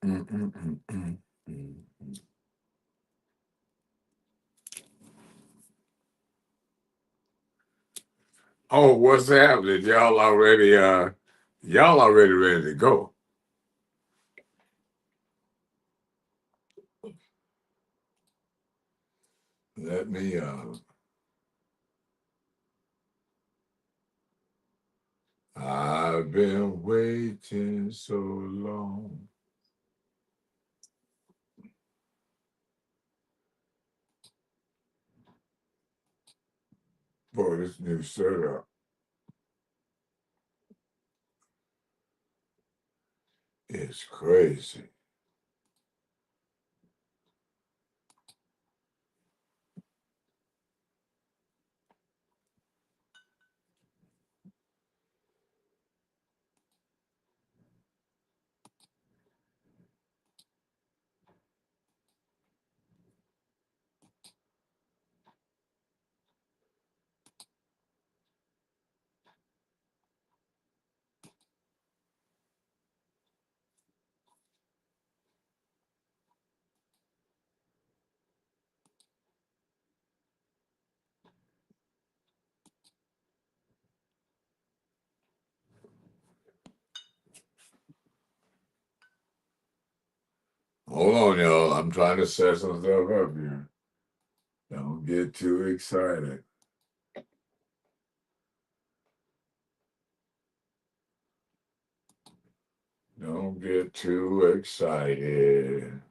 Mm, mm, mm, mm, mm, mm. Oh, what's happening? Y'all already ready to go. Let me I've been waiting so long. Boy, this new setup is crazy. Hold on, y'all. I'm trying to set some stuff up here. Don't get too excited. Don't get too excited.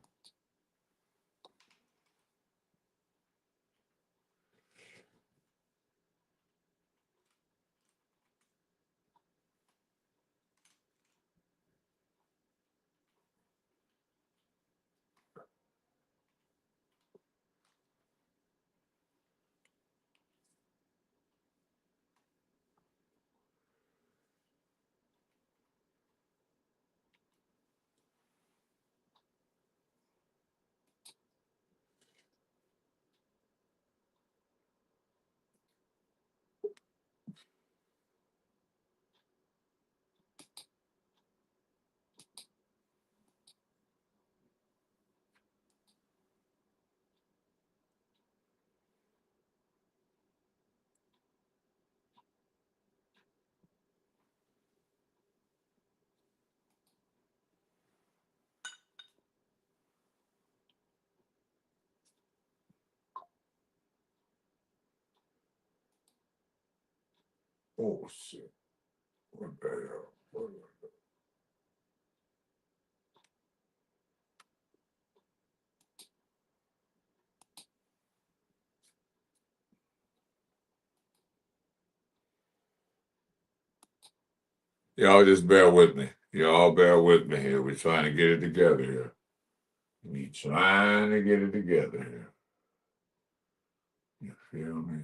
Oh shit. What the hell? Y'all just bear with me. Y'all bear with me here. We're trying to get it together here. We trying to get it together here. You feel me?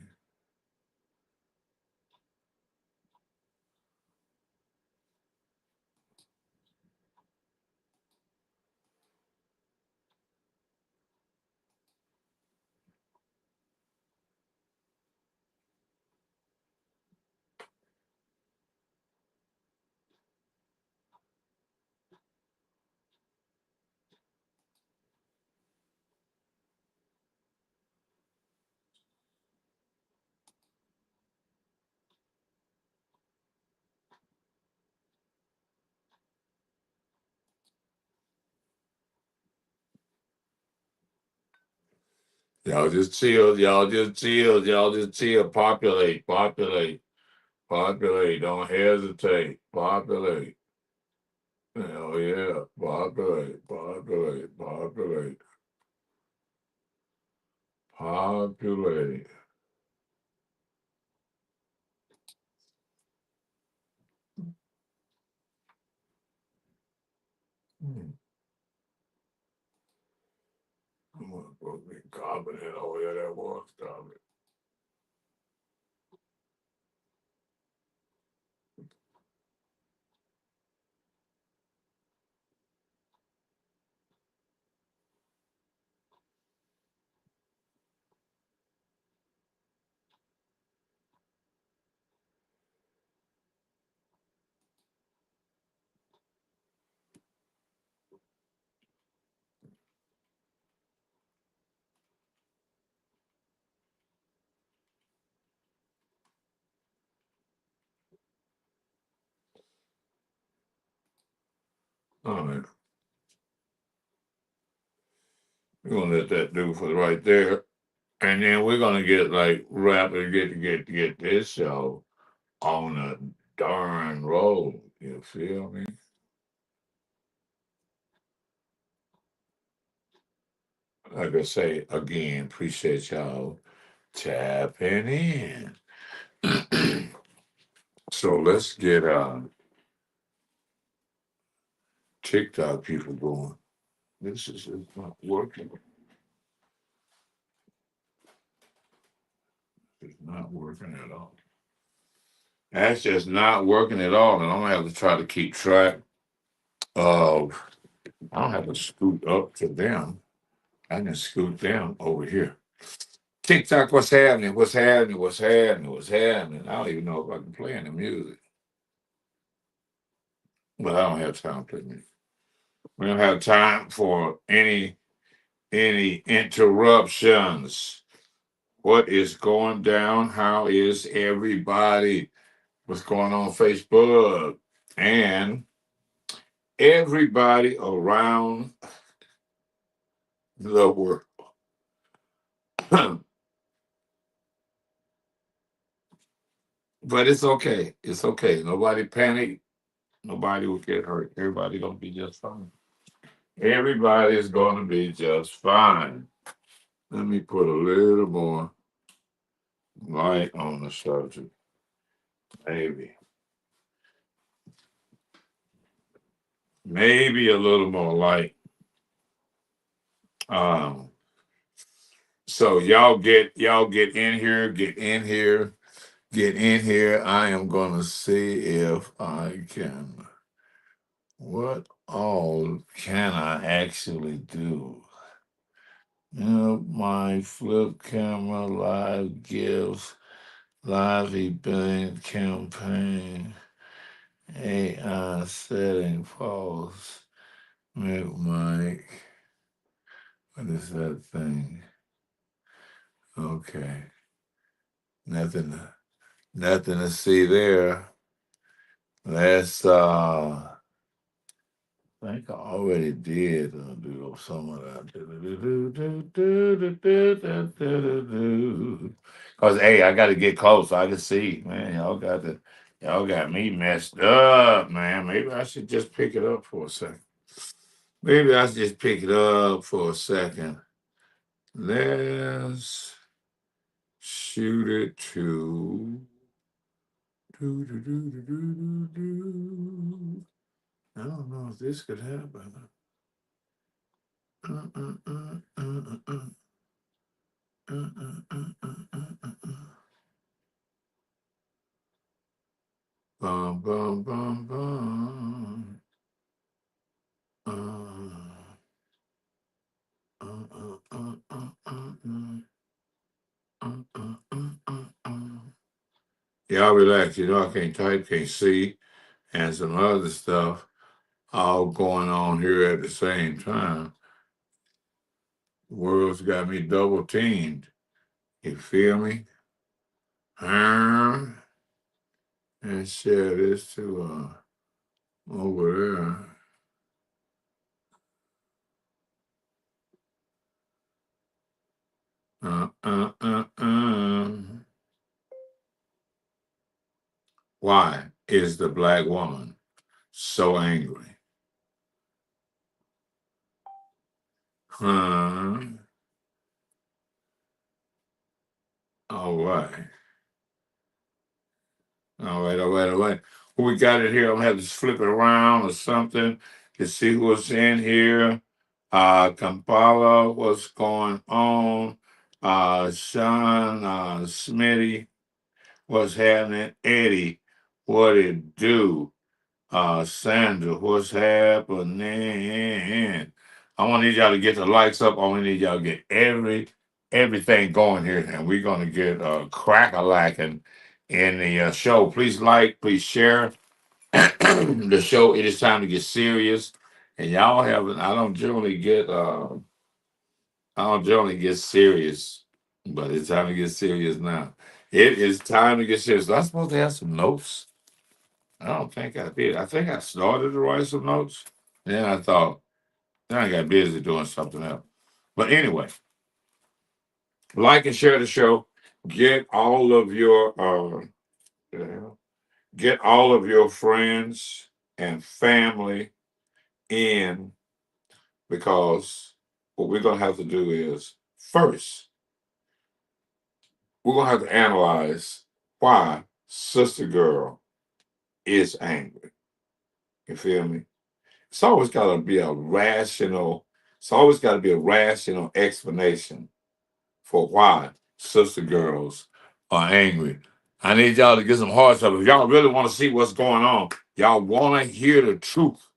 Y'all just chill. Y'all just chill. Y'all just chill. Populate. Populate. Populate. Don't hesitate. Populate. Hell yeah. Populate. Populate. Populate. Populate. Hmm. I'm gonna put me carbon in over there. That was carbon. All right. We're gonna let that do for right there. And then we're gonna get like rapid get this show on a darn roll. You feel me? Like I say again, appreciate y'all tapping in. So let's get TikTok people going. This is it's not working. It's not working at all. That's just not working at all. And I'm gonna have to try to keep track of I don't have to scoot up to them. I can scoot them over here. TikTok, what's happening? What's happening? What's happening? What's happening? I don't even know if I can play any music. But I don't have time to play music. We don't have time for any interruptions. What is going down? How is everybody? What's going on Facebook? And everybody around the world. But it's okay. It's okay. Nobody panic. Nobody will get hurt. Everybody gonna be just fine. Everybody is gonna be just fine. Let me put a little more light on the subject. Maybe. Maybe a little more light. Um, so y'all get in here, get in here, get in here. I am gonna see if I can what all can I actually do? My flip camera live gives live event campaign AI setting false. Mute mic. What is that thing? Okay. Nothing nothing to see there. Let's I think I already did do some of that. Cause hey, I got to get close so I can see, man. Y'all got me messed up, man. Maybe I should just pick it up for a second. Maybe I should just pick it up for a second. Let's shoot it to. I don't know if this could happen. Bum, bum, bum, bum. Uh, uh, uh, uh, uh, uh, Y'all relax. I can't type, can't see, and some other stuff all going on here at the same time. The world's got me double teamed. You feel me? And share this to over there. Uh, uh, uh, uh. Why is the black woman so angry? Huh? All right. All right. We got it here. I'm gonna have to flip it around or something to see what's in here. Kampala, what's going on? Sean, Smitty, what's happening? Eddie, what it do? Sandra, what's happening? I want to need y'all to get the lights up. I want to need y'all to get everything going here, and we're gonna get crack a lacking in the show. Please like, please share the show. It is time to get serious, and y'all haven't. I don't generally get serious, but it's time to get serious now. It is time to get serious. Was I supposed to have some notes? I don't think I did. I think I started to write some notes. Then I thought, then I got busy doing something else. But anyway, like and share the show. Get all of your get all of your friends and family in, because what we're gonna have to do is first we're gonna have to analyze why Sister Girl is angry. You feel me? It's always gotta be a rational, it's always gotta be a rational explanation for why Sister Girls are angry. I need y'all to get some hearts up. If y'all really want to see what's going on, y'all want to hear the truth.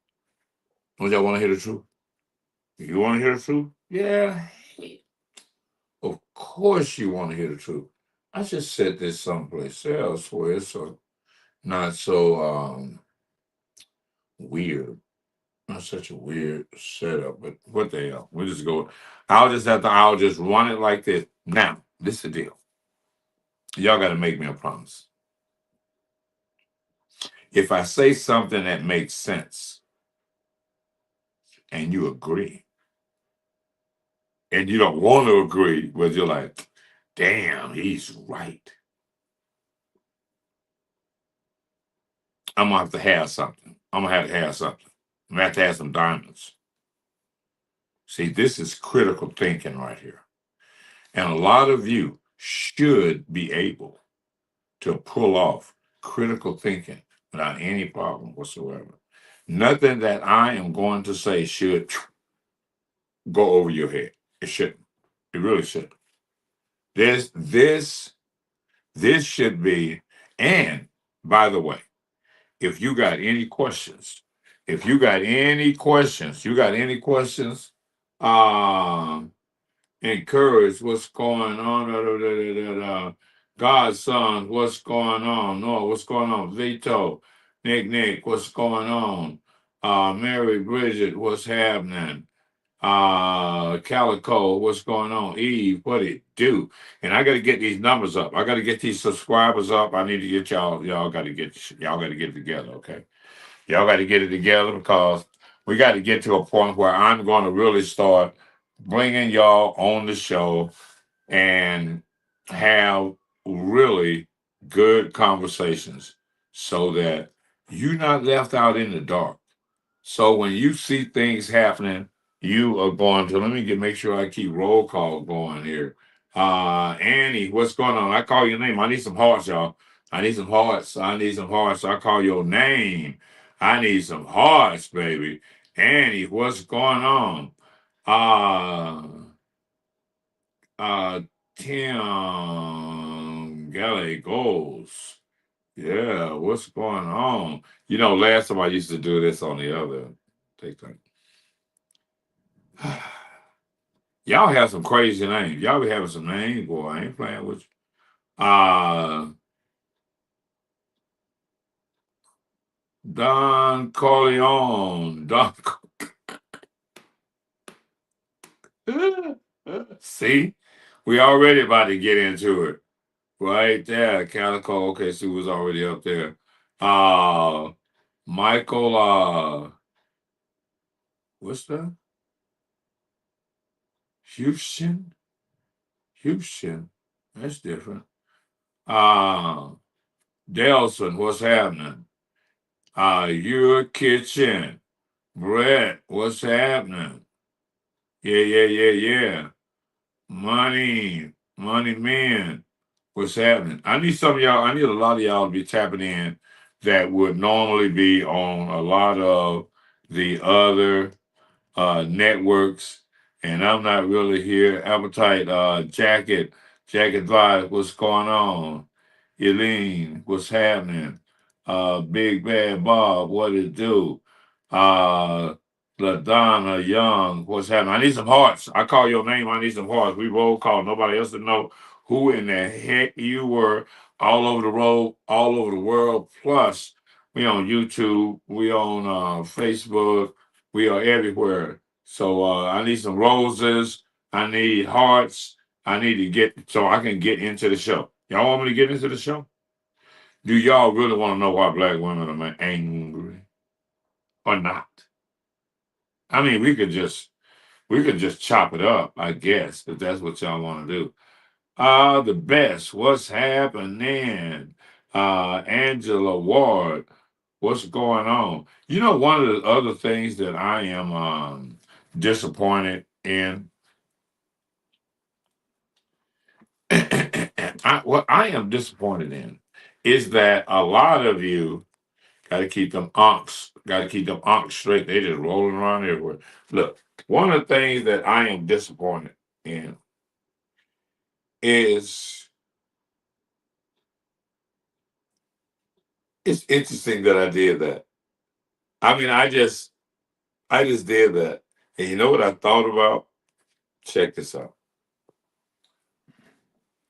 Don't y'all want to hear the truth? You want to hear the truth? Yeah. Of course you want to hear the truth. I just said this someplace else where it's not so weird. Not such a weird setup, but what the hell? We'll just go. I'll just run it like this. Now, this is the deal. Y'all got to make me a promise. If I say something that makes sense and you agree, and you don't want to agree, but you're like, damn, he's right, I'm going to have to have something. I'm going to have something. I'm going to have some diamonds. See, this is critical thinking right here. And a lot of you should be able to pull off critical thinking without any problem whatsoever. Nothing that I am going to say should go over your head. It shouldn't. It really shouldn't. This should be. And by the way, if you got any questions, encourage what's going on. Godson, what's going on? No, what's going on? Vito, Nick, what's going on? Mary Bridget, what's happening? Calico, what's going on? Eve, what it do? And I got to get these numbers up. I got to get these subscribers up. I need to get y'all got to get it together, okay? Y'all got to get it together, because we got to get to a point where I'm going to really start bringing y'all on the show and have really good conversations, so that you're not left out in the dark. So when you see things happening, you are going to, let me make sure I keep roll call going here. Annie, what's going on? I call your name. I need some hearts, y'all. I need some hearts. I call your name. I need some hearts, baby. Annie, what's going on? Uh Tim Galley goes. Yeah, what's going on? Last time I used to do this on the other TikTok. Y'all have some crazy names. Y'all be having some names, boy. I ain't playing with you. Don Corleone. See, we already about to get into it. Right there, Calico. Okay, Sue was already up there. Michael, what's that? Houston? That's different. Delson, what's happening? Your kitchen. Brett, what's happening? Yeah. Money man. What's happening? I need some of y'all, I need a lot of y'all to be tapping in that would normally be on a lot of the other networks, and I'm not really here. Appetite, Jacket Live, what's going on? Eileen, what's happening? Big Bad Bob, what it do? Uh, LaDonna Young, what's happening? I need some hearts. I call your name, I need some hearts. We roll call. Nobody else to know who in the heck you were, all over the road, all over the world. Plus, we on YouTube, we on Facebook, we are everywhere. So I need some roses. I need hearts. I need to get so I can get into the show. Y'all want me to get into the show? Do y'all really want to know why black women are angry or not? I mean, we could just chop it up, I guess, if that's what y'all want to do. The best. What's happening? Angela Ward, what's going on? One of the other things that I am disappointed in. What I am disappointed in is that a lot of you got to keep them onks straight. They just rolling around everywhere. Look, one of the things that I am disappointed in is it's interesting that I did that. I mean, I just did that. And you know what I thought about? Check this out.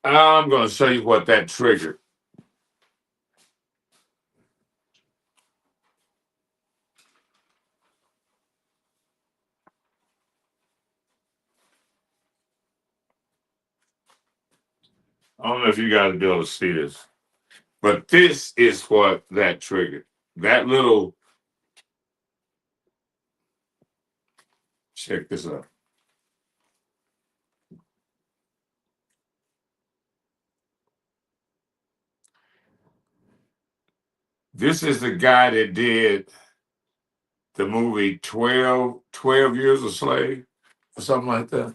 I'm going to show you what that triggered. I don't know if you guys be able to see this, but this is what that triggered. That little, check this out. This is the guy that did the movie 12 Years a Slave or something like that.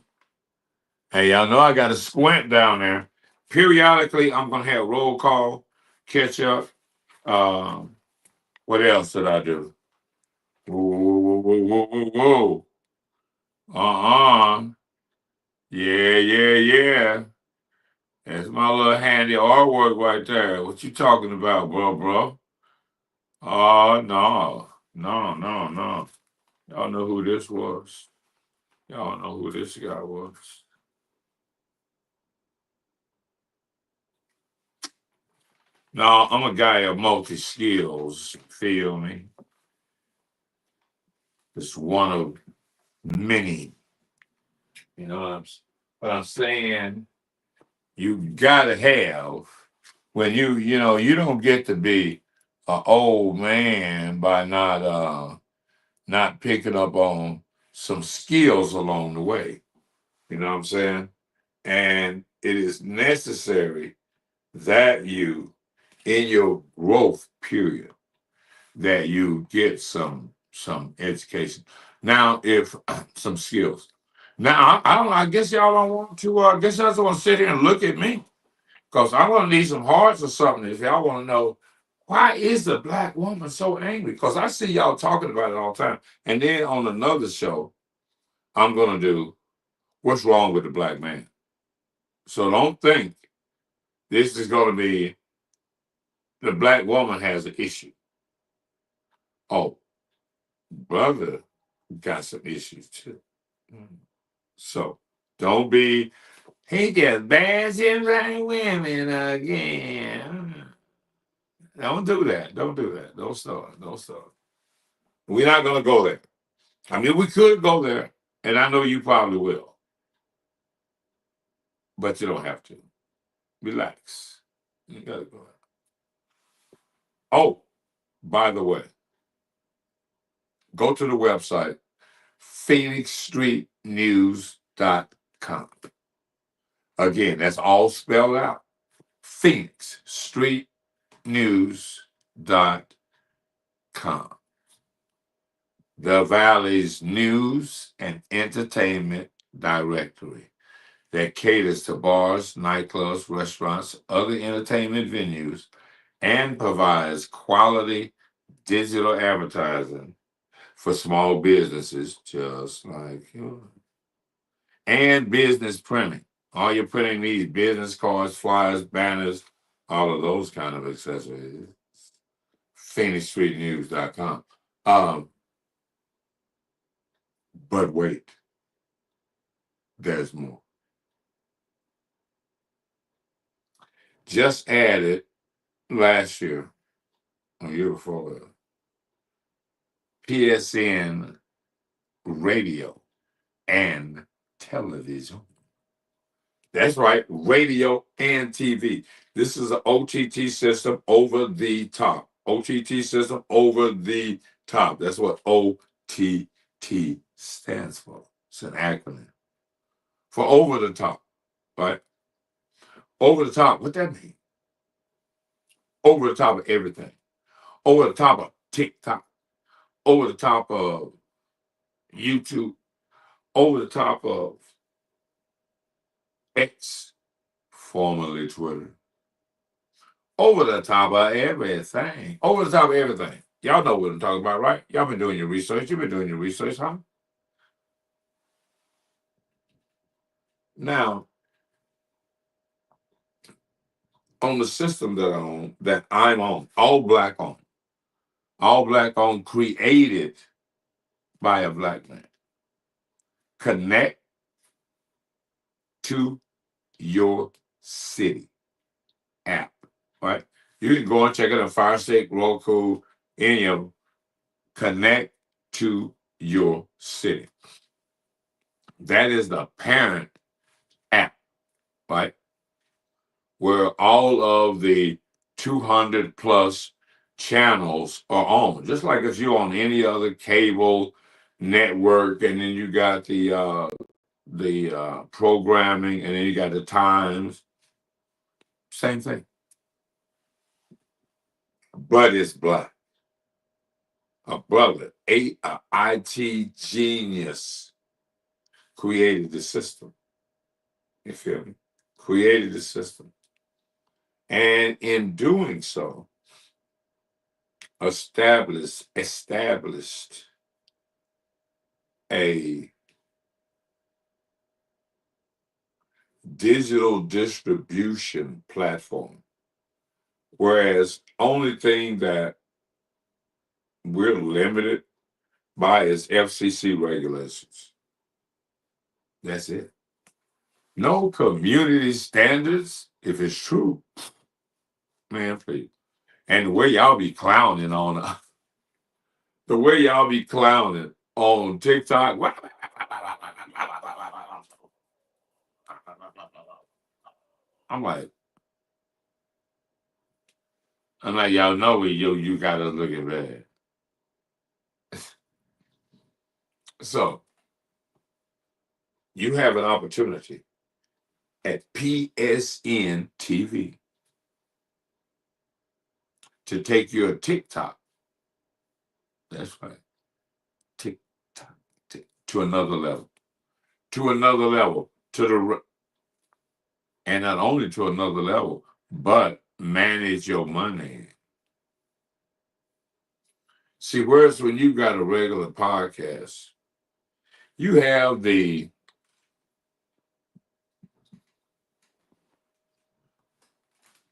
Hey, y'all know I got to squint down there. Periodically, I'm going to have roll call, catch up. Um, what else did I do? Whoa, whoa, whoa, whoa, whoa, whoa. Uh-uh. Yeah, yeah, yeah. That's my little handy artwork right there. What you talking about, bro? Oh, no. No, no, no. Y'all know who this was. Y'all know who this guy was. No, I'm a guy of multi skills. Feel me? It's one of many. You know what I'm saying? You gotta have when you don't get to be an old man by not picking up on some skills along the way. You know what I'm saying? And it is necessary that you, in your growth period, that you get some education. Now, if some skills. Now, I don't. I guess y'all don't want to. I guess y'all just want to sit here and look at me, because I'm gonna need some hearts or something. If y'all want to know why is the black woman so angry, because I see y'all talking about it all the time. And then on another show, I'm gonna do what's wrong with the black man. So don't think this is gonna be the black woman has an issue. Oh, brother got some issues too. So don't be, he just bashing black women again. Don't do that. Don't do that. Don't start. Don't start. We're not going to go there. I mean, we could go there, and I know you probably will, but you don't have to. Relax. You got to go there. Oh, by the way, go to the website, PhoenixStreetNews.com. Again, that's all spelled out. PhoenixStreetNews.com. The Valley's news and entertainment directory that caters to bars, nightclubs, restaurants, other entertainment venues, and provides quality digital advertising for small businesses just like yours. And business printing. All your printing needs business cards, flyers, banners, all of those kind of accessories. PhoenixStreetNews.com. But wait, there's more. Just added last year, a year before that, PSN radio and television. That's right, radio and TV. This is an OTT system over the top. OTT system over the top. That's what OTT stands for. It's an acronym for over the top, right? Over the top, what that mean? Over the top of everything. Over the top of TikTok. Over the top of YouTube. Over the top of X, formerly Twitter. Over the top of everything. Over the top of everything. Y'all know what I'm talking about, right? Y'all been doing your research. You've been doing your research, huh? Now, on the system that I'm on, all black on, created by a black man. Connect to your city app, right? You can go and check it out, Fire Stick, Roku, any of them. Connect to your city. That is the parent app, right? Where all of the 200 plus channels are on. Just like if you're on any other cable network, and then you got the programming, and then you got the times. Same thing. But it's black. A brother, a IT genius, created the system. You feel me? Created the system. And in doing so, established a digital distribution platform. Whereas only thing that we're limited by is FCC regulations. That's it. No community standards, if it's true, man, please. And the way y'all be clowning on the way y'all be clowning on TikTok. I'm like, y'all know you gotta look at that. So you have an opportunity at PSN TV to take your TikTok. That's right. TikTok to another level. To another level. And not only to another level, but manage your money. See, whereas when you got a regular podcast, you have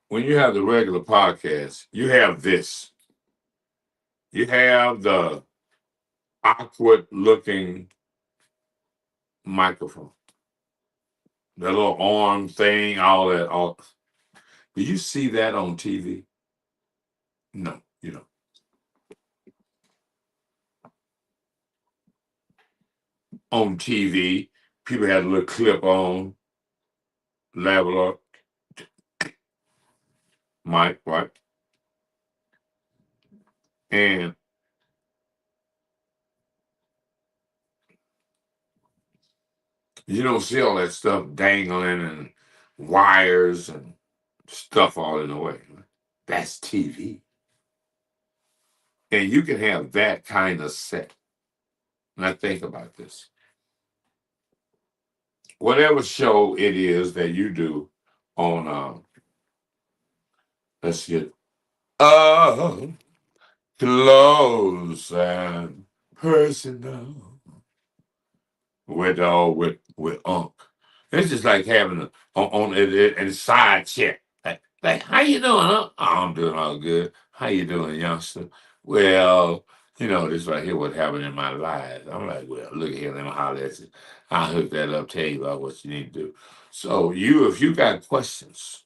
when you have the regular podcast, you have this. You have the awkward looking microphone, the little arm thing, all that. Do you see that on TV? No, you don't. On TV, people had a little clip on, level up, mic, right? And you don't see all that stuff dangling and wires and stuff all in the way. That's TV. And you can have that kind of set. Now think about this. Whatever show it is that you do on let's get close and personal with Unc. It's just like having on a side check. Like, how you doing, Unc? Oh, I'm doing all good. How you doing, youngster? Well, this right here what happened in my life. I'm like, well, look at here, let me holler at you. I'll hook that up, tell you about what you need to do. So if you got questions,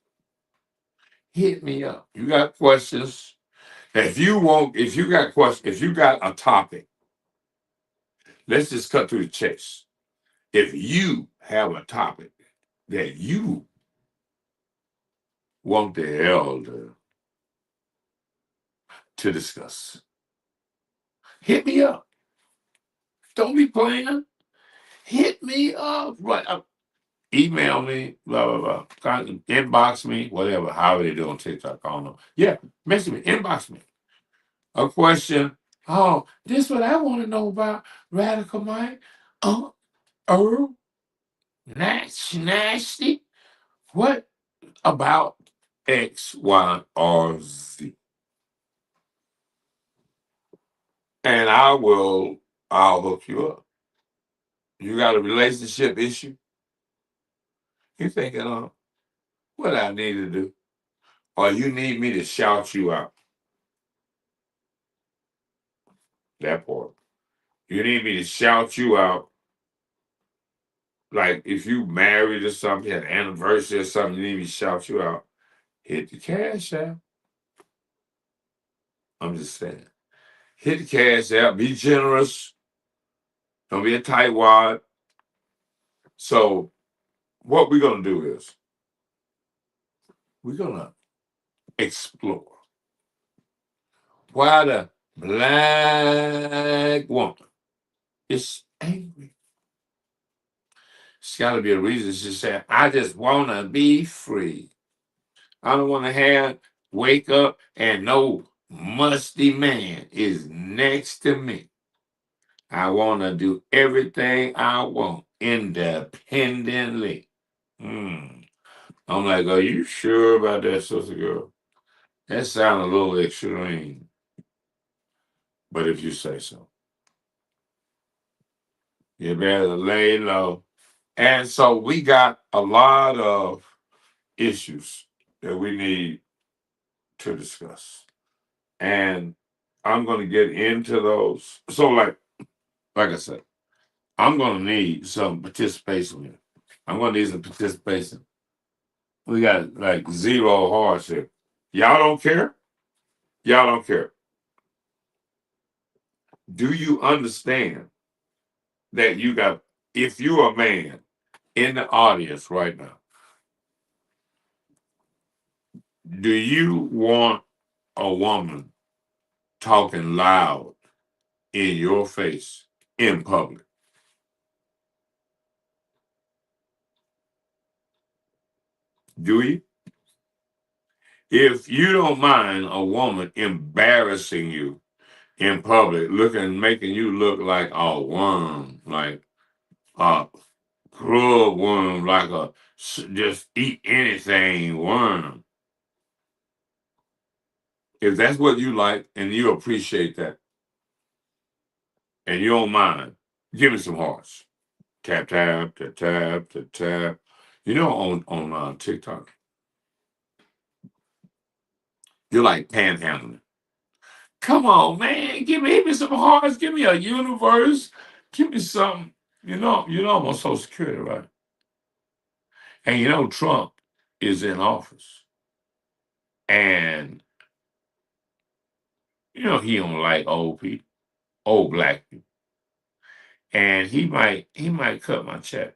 hit me up. You got questions. If you got questions, if you got a topic, let's just cut through the chase. If you have a topic that you want the elder to discuss, hit me up. Don't be playing. Hit me up. Right. Email me, blah, blah, blah. Inbox me, whatever, however they do on TikTok. I don't know. Yeah, message me, inbox me. A question. Oh, this what I want to know about Radical Mike. Earl, nasty. What about X, Y, or Z? And I'll hook you up. You got a relationship issue? You thinking, what I need to do? Or you need me to shout you out? That part. You need me to shout you out. Like if you married or something, had an anniversary or something, you need me to shout you out. Hit the cash app. I'm just saying. Hit the cash app. Be generous. Don't be a tightwad. So what we're gonna do is we're gonna explore why the black woman is angry. It's got to be a reason. She said, "I just want to be free. I don't want to have wake up and no musty man is next to me. I want to do everything I want independently." I'm like, are you sure about that, sister girl? That sounds a little extreme, but if you say so, you better lay low. And so we got a lot of issues that we need to discuss. And I'm going to get into those. So, like I said, I'm going to need some participation here. I'm going to need some participation. We got like zero hearts here. Y'all don't care? Y'all don't care. Do you understand that you got, if you're a man in the audience right now, do you want a woman talking loud in your face in public? Do you? If you don't mind a woman embarrassing you in public, making you look like a worm, like a grub worm, like a just eat anything worm. If that's what you like and you appreciate that and you don't mind, give me some hearts. Tap tap tap tap tap tap. You know, on TikTok, you're like panhandling. Come on, man, give me some hearts. Give me a universe. Give me something. You know I'm on Social Security, right? And you know Trump is in office, and you know he don't like old people, old black people, and he might cut my check,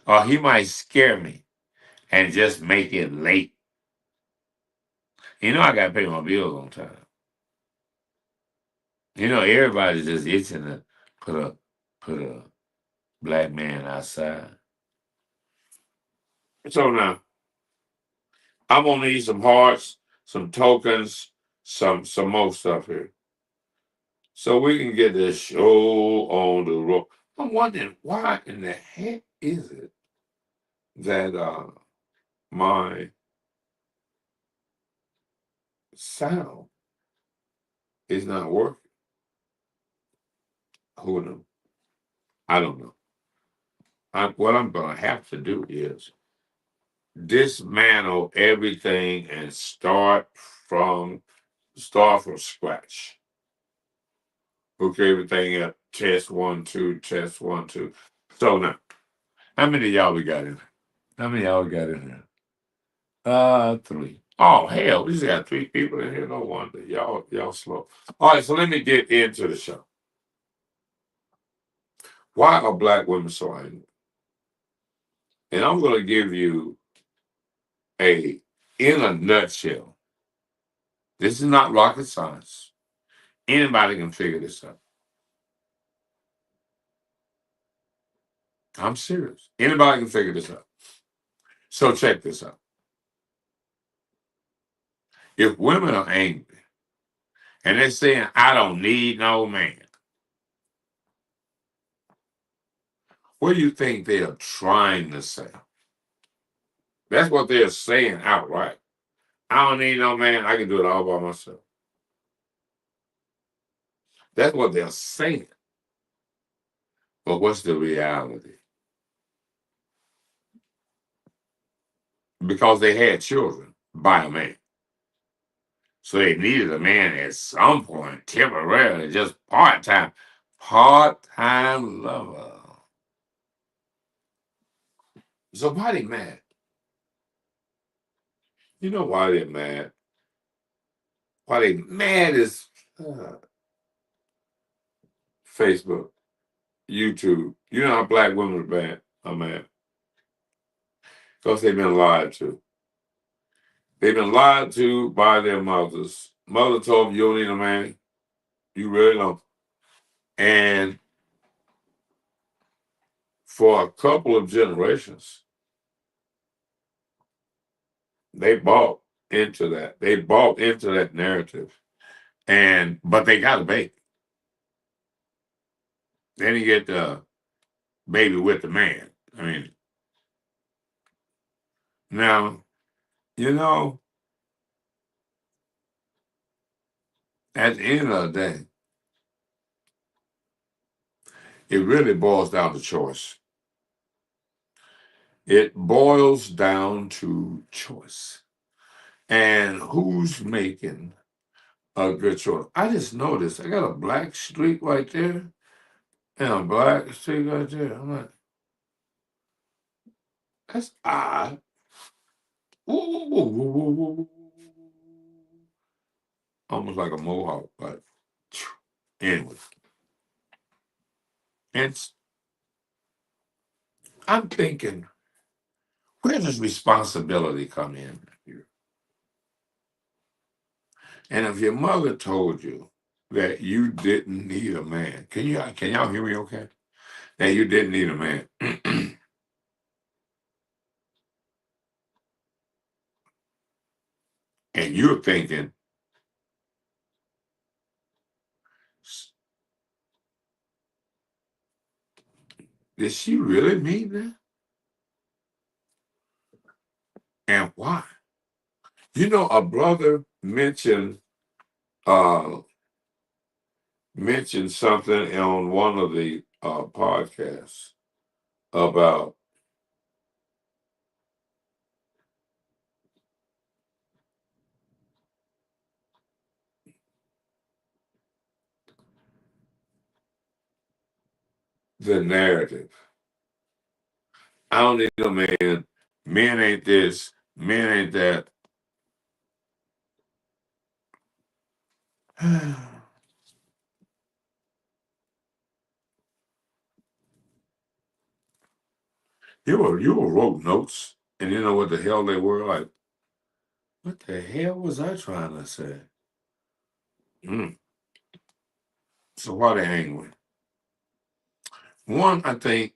or he might scare me and just make it late. You know I gotta pay my bills on time. You know everybody's just itching to put a put a black man outside. So now I'm gonna need some hearts, some tokens, some more stuff here, so we can get this show on the road. I'm wondering why in the heck is it that my sound is not working? Who knows? I don't know. What I'm gonna have to do is dismantle everything and start from scratch. Hook everything up. Test one, two, test one, two. So now, how many of y'all we got in there? How many of y'all we got in there? Three. Oh hell, we just got three people in here. No wonder y'all slow. All right, so let me get into the show. Why are black women so angry? And I'm going to give you in a nutshell. This is not rocket science. Anybody can figure this out. I'm serious. Anybody can figure this out. So check this out. If women are angry and they're saying, I don't need no man, what do you think they are trying to say? That's what they're saying outright. I don't need no man. I can do it all by myself. That's what they're saying. But what's the reality? Because they had children by a man. So they needed a man at some point, temporarily, just part-time. Part-time lover. So why they mad? You know why they're mad? Why they mad is Facebook, YouTube. You know how black women are mad? Because they've been lied to. They've been lied to by their mothers. Mother told them you don't need a man. You really don't. And for a couple of generations, they bought into that. They bought into that narrative. But they got a baby. Then you get the baby with the man. I mean, now, you know, at the end of the day, it really boils down to choice. It boils down to choice. And who's making a good choice? I just noticed I got a black streak right there and a black streak right there. I'm like, that's odd. Ooh, ooh, ooh, ooh, ooh. Almost like a mohawk, but anyway. And I'm thinking, where does responsibility come in here? And if your mother told you that you didn't need a man, can y'all hear me okay? That you didn't need a man. And you're thinking, did she really mean that? And why? You know, a brother uh mentioned something on one of the podcasts about the narrative. I don't need no man. Men ain't this. Men ain't that. You were wrote notes and you know what the hell they were like. What the hell was I trying to say? Mm. So why they angry? One, I think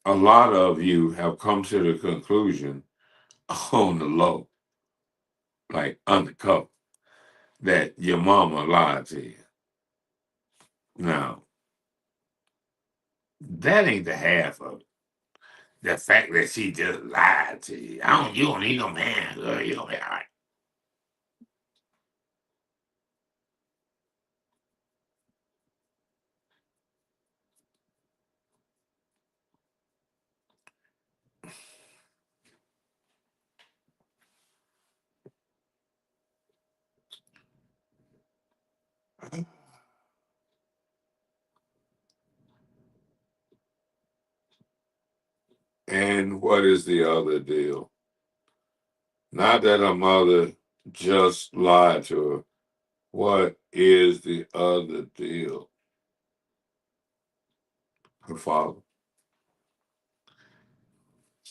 a lot of you have come to the conclusion on the low, like undercover, that your mama lied to you. Now, that ain't the half of it. The fact that she just lied to you. You don't need no man, girl. You don't be all right. And what is the other deal? Not that her mother just lied to her. What is the other deal? Her father.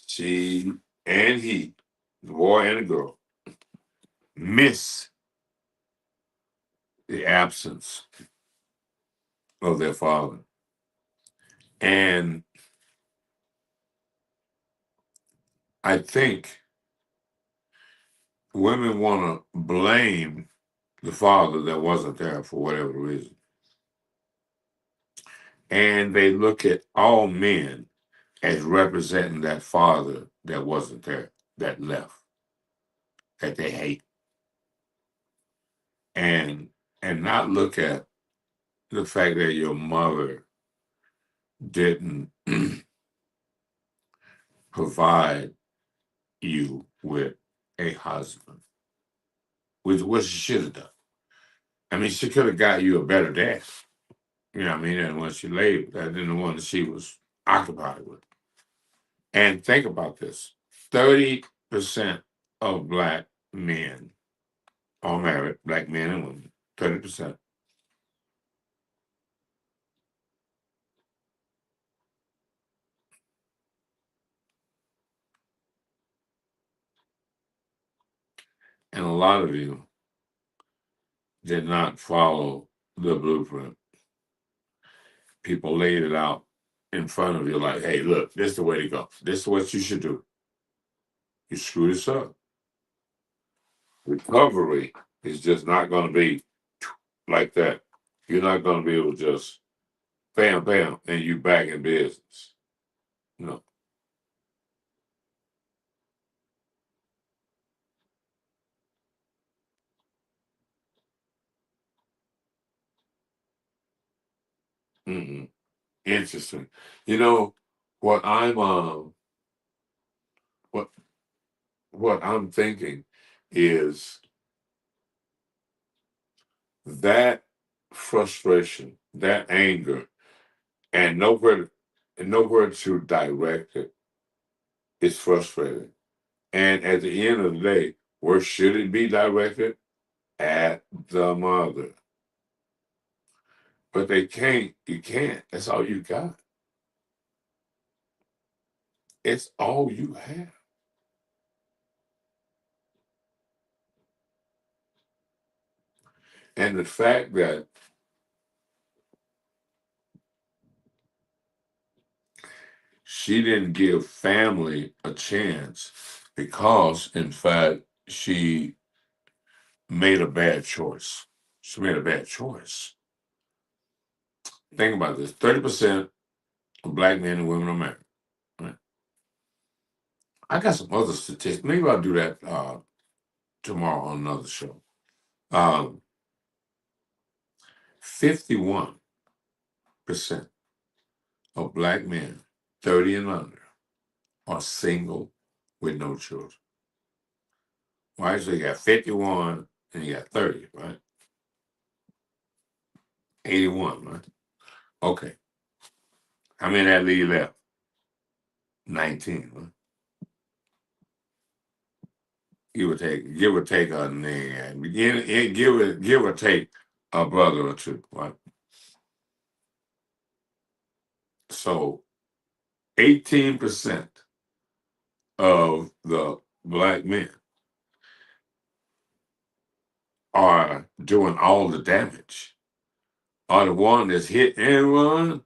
She and he, the boy and the girl, miss the absence of their father. And I think women want to blame the father that wasn't there for whatever reason. And they look at all men as representing that father that wasn't there, that left, that they hate. And not look at the fact that your mother didn't provide you with a husband, which what she should have done. I mean, she could have got you a better dad. You know what I mean? And when she laid that than the one that she was occupied with. And think about this: 30% of black men are married, black men and women. 30%. And a lot of you did not follow the blueprint. People laid it out in front of you like, hey, look, this is the way to go. This is what you should do. You screw this up. Recovery is just not going to be like that. You're not going to be able to just bam, bam, and you back in business. No. Mm-mm. Interesting. You know what what what I'm thinking is that frustration, that anger, and nowhere to direct it is frustrating. And at the end of the day, where should it be directed? At the mother. But they can't, you can't. That's all you got. It's all you have. And the fact that she didn't give family a chance because, in fact, she made a bad choice. She made a bad choice. Think about this: 30% of black men and women are married. Right? I got some other statistics. Maybe I'll do that tomorrow on another show. 51% of black men 30 and under are single with no children. Right? So you got 51 and you got 30, right? 81, right? Okay. How many that leave left? 19, right? Give or take a name. Give or take a brother or two, right? So 18% of the black men are doing all the damage. Are the one that's hit and run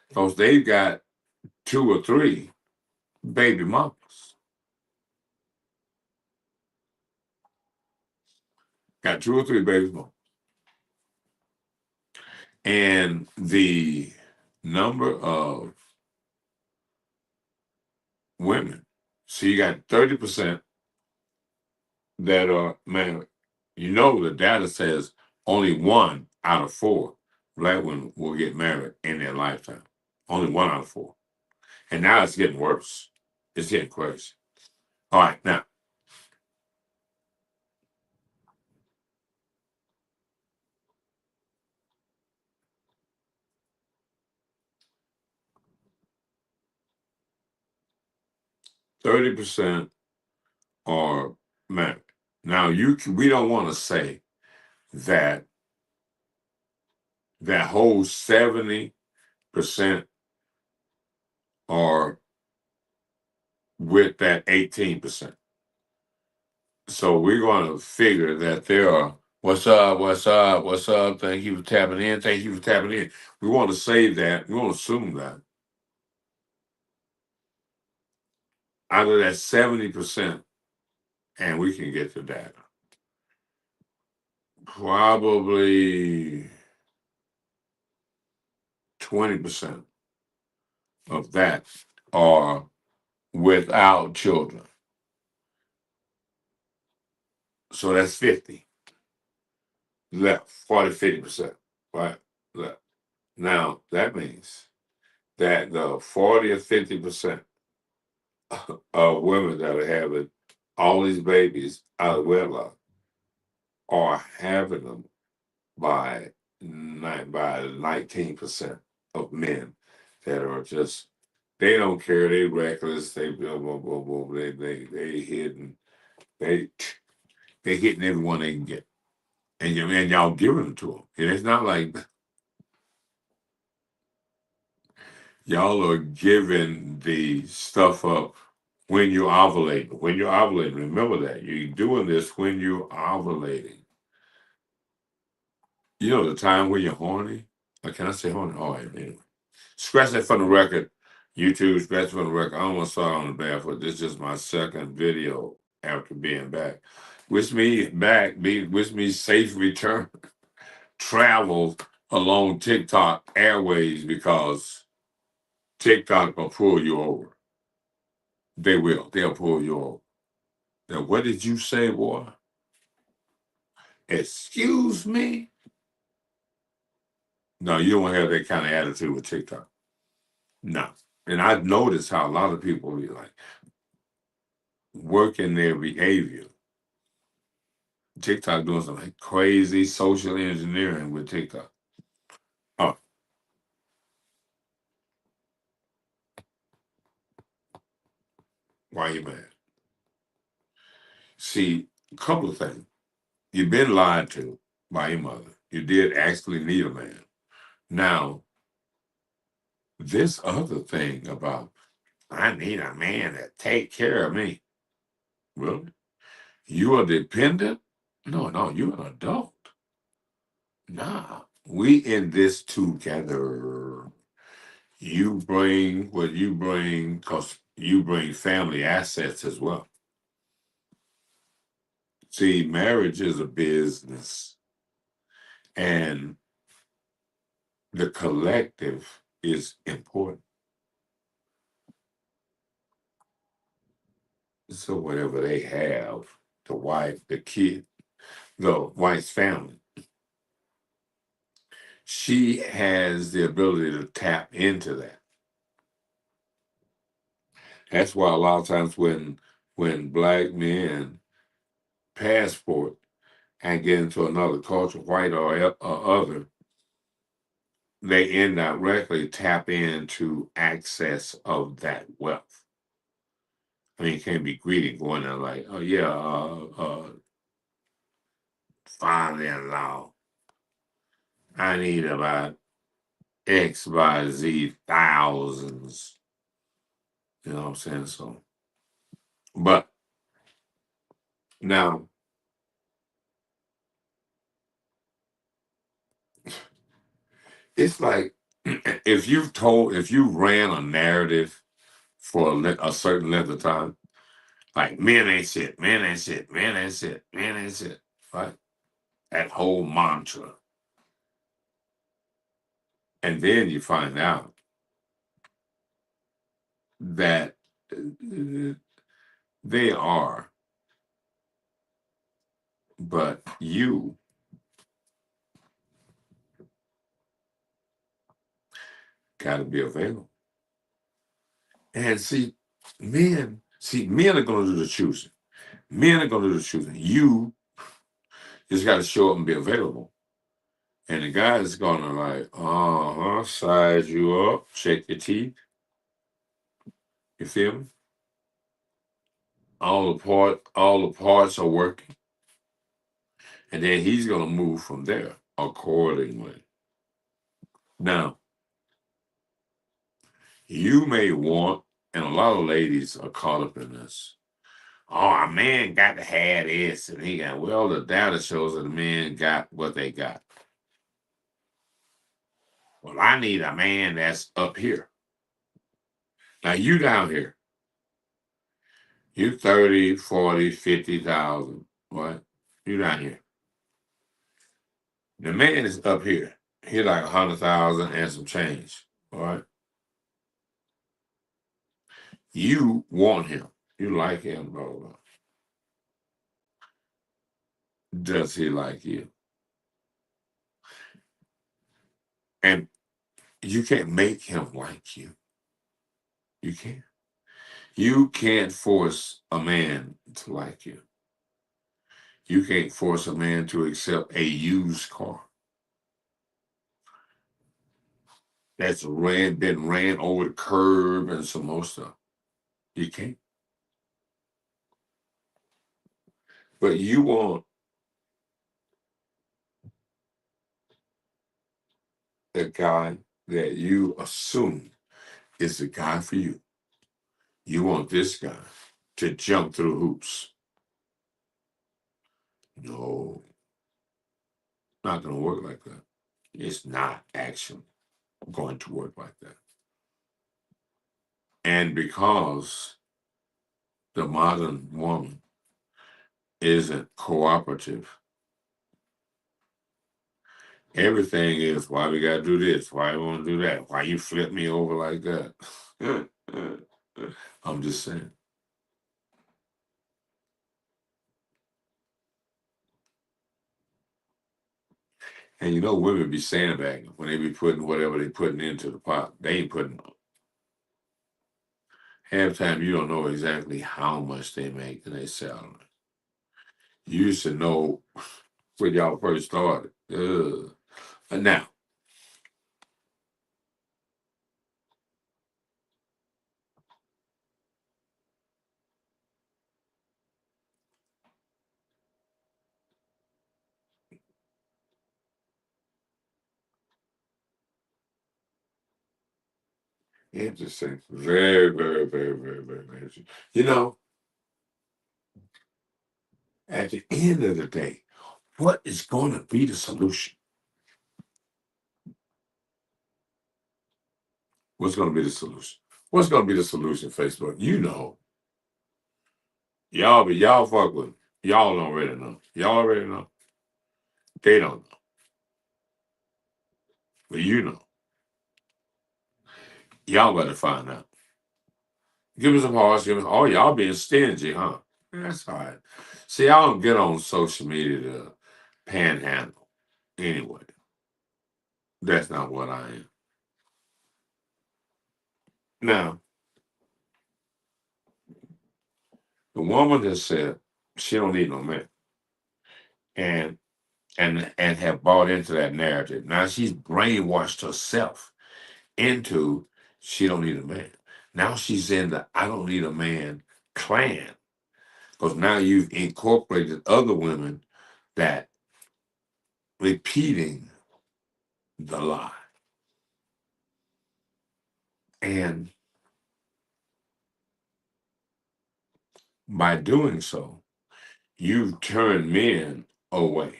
because they've got two or three baby mamas. Got two or three baby mamas. And the number of women, so you got 30% that are married. You know, the data says only 1 out of 4 black women will get married in their lifetime. Only 1 out of 4. And now it's getting worse. It's getting crazy. All right, now 30% are married. Now we don't want to say that that whole 70% are with that 18%. So we're going to figure that there are what's up, what's up, what's up. Thank you for tapping in. Thank you for tapping in. We want to say that. We want to assume that out of that 70%, and we can get the data, probably 20% of that are without children. So that's 50 left, 50%, right? Left. Now, that means that the 40 or 50% of women that are having all these babies out of wedlock are having them by 19% of men that are just, they don't care, they reckless, they blah, blah, blah, blah, they hitting, they they hitting everyone they can get. And y'all giving it to them. And it's not like y'all are giving the stuff up when you're ovulating. When you're ovulating, remember that. You're doing this when you're ovulating. You know the time when you're horny? Or can I say horny? All right, anyway. Scratch that from the record. YouTube, scratch from the record. I almost saw it on the barefoot. This is just my second video after being back. Wish me back, wish me safe return, travel along TikTok airways, because TikTok will pull you over. They will. They'll pull you over. Now, what did you say, boy? Excuse me? No, you don't have that kind of attitude with TikTok. No. And I've noticed how a lot of people be like working their behavior. TikTok doing some like crazy social engineering with TikTok. Oh, why you mad? See, a couple of things. You've been lied to by your mother. You did actually need a man. Now, this other thing about I need a man to take care of me. Well, you are dependent? No, you're an adult. Nah, we in this together. You bring what you bring because you bring family assets as well. See, marriage is a business, and the collective is important. So whatever they have, the wife, the kid, the wife's family, she has the ability to tap into that. That's why a lot of times when black men passport and get into another culture, white or other, they indirectly tap into access of that wealth. I mean, it can't be greedy going there like, oh yeah, father-in-law, I need about X by Z thousands. You know what I'm saying? So, but now it's like if you ran a narrative for a certain length of time, like men ain't shit, men ain't shit, men ain't shit, men ain't shit, right? That whole mantra. And then you find out that they are, but you got to be available. And men are going to do the choosing. Men are going to do the choosing. You just got to show up and be available. And the guy is going to like, size you up, check your teeth. You feel me? All the parts are working. And then he's going to move from there accordingly. Now, you may want, and a lot of ladies are caught up in this. Oh, a man got to have this, and he got. Well, the data shows that the men got what they got. Well, I need a man that's up here. Now you down here. You 30, 40, 50,000. What? You down here. The man is up here. He like 100,000 and some change. All right. You want him. You like him, blah, blah, blah. Does he like you? And you can't make him like you. You can't. You can't force a man to like you. You can't force a man to accept a used car that's been ran over the curb and some more stuff. You can't. But you want a guy that you assume is the guy for you. You want this guy to jump through hoops. No, not going to work like that. It's not actually going to work like that. And because the modern woman isn't cooperative, everything is why we got to do this, why you want to do that, why you flip me over like that. I'm just saying. And you know, women be sandbagging when they be putting whatever they putting into the pot. They ain't putting. Half time you don't know exactly how much they make in their salary. You used to know when y'all first started. But now, interesting. Very, very, very, very, very, very interesting. You know, at the end of the day, what is going to be the solution? What's going to be the solution? What's going to be the solution, Facebook? You know. Y'all fuck with me. Y'all already know. Y'all already know. They don't know. But you know. Y'all better find out. Give me some hearts. Oh, y'all being stingy, huh? That's all right. See, I don't get on social media to panhandle. Anyway, that's not what I am. Now, the woman has said she don't need no man, and and have bought into that narrative. Now she's brainwashed herself into she don't need a man. Now she's in the I don't need a man clan because now you've incorporated other women that repeating the lie. And by doing so, you've turned men away.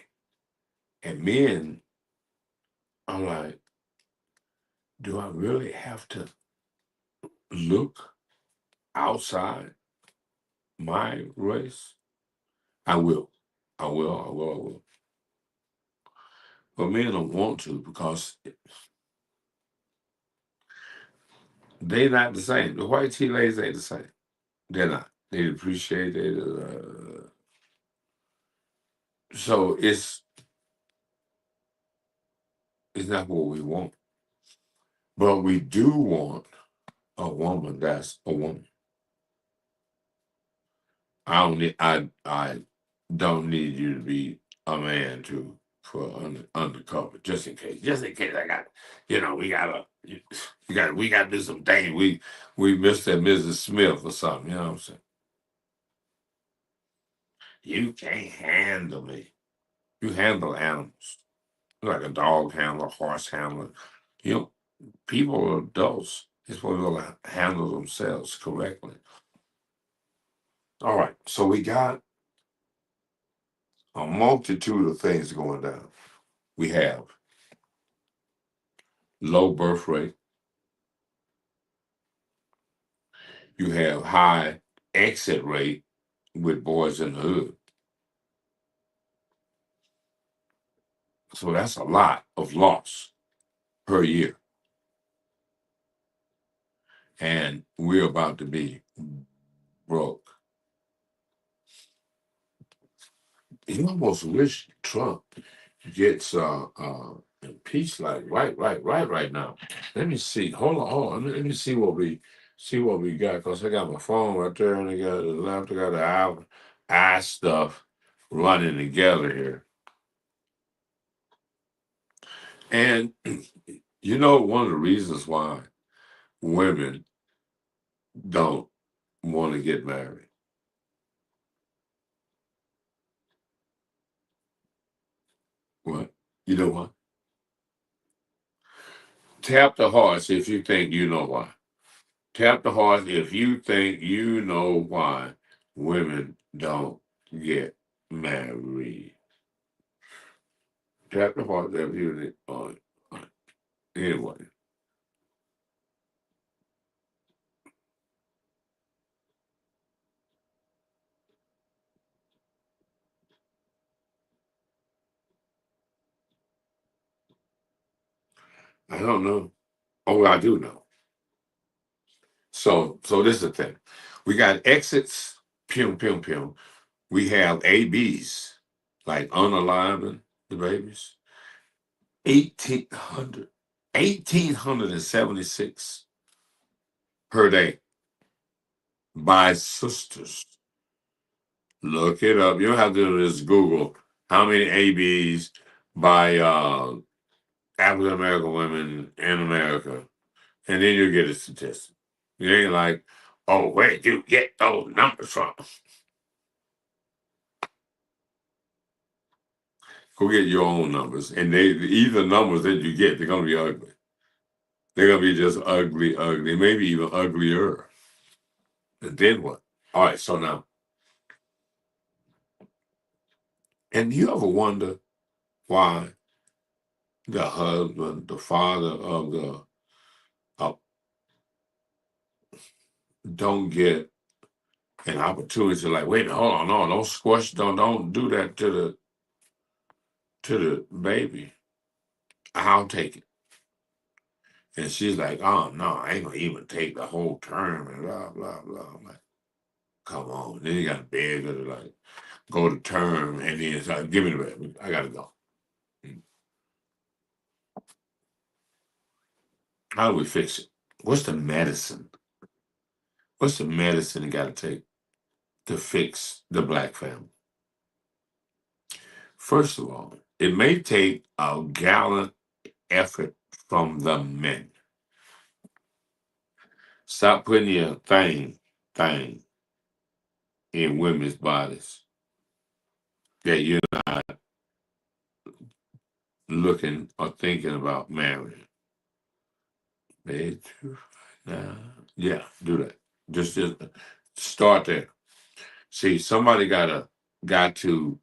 And men are like, do I really have to look outside my race? I will. I will. I will. I will. But men don't want to because they're not the same. The white tea ladies ain't the same. They're not. They appreciate it. So it's not what we want. But we do want a woman that's a woman. I don't need you to be a man for undercover, just in case. Just in case I got we gotta do some things. We Mr. and Mrs. Smith or something, you know what I'm saying? You can't handle me. You handle animals. Like a dog handler, horse handler. You know, people are adults. They're supposed to handle themselves correctly. All right. So we got a multitude of things going down. We have low birth rate. You have high exit rate with Boys in the Hood. So that's a lot of loss per year. And we're about to be broke. You almost wish Trump gets impeached like right now. Let me see. Hold on. Let me see what we got. Cause I got my phone right there, and I got the left. I got the eye stuff running together here. And you know, one of the reasons why women don't want to get married. What? You know what? Tap the hearts if you think you know why. Tap the heart if you think you know why women don't get married. Tap the heart if you think. Anyway, I don't know. Oh, I do know. So this is the thing. We got exits. Pum pum pum. We have ABs like unaliving the babies. 1,800, 1,876 per day by sisters. Look it up. You don't have to do this. Google how many ABs by African American women in America, and then you get a statistic. You ain't like, oh, where'd you get those numbers from? Go get your own numbers, and either numbers that you get, they're gonna be ugly. They're gonna be just ugly, ugly, maybe even uglier. And then what? All right, so now, and you ever wonder why the husband, the father of the uh, don't get an opportunity to like, wait, hold on, no, don't squash, don't do that to the baby. I'll take it. And she's like, oh no, I ain't gonna even take the whole term and blah blah blah. I'm like, come on. Then you gotta beg her to like go to term and then it's like, give me the baby. I gotta go. How do we fix it? What's the medicine? What's the medicine you gotta take to fix the black family? First of all, it may take a gallant effort from the men. Stop putting your thing in women's bodies that you're not looking or thinking about marrying. Bed to now. Yeah, do that. Just start there. See, somebody got to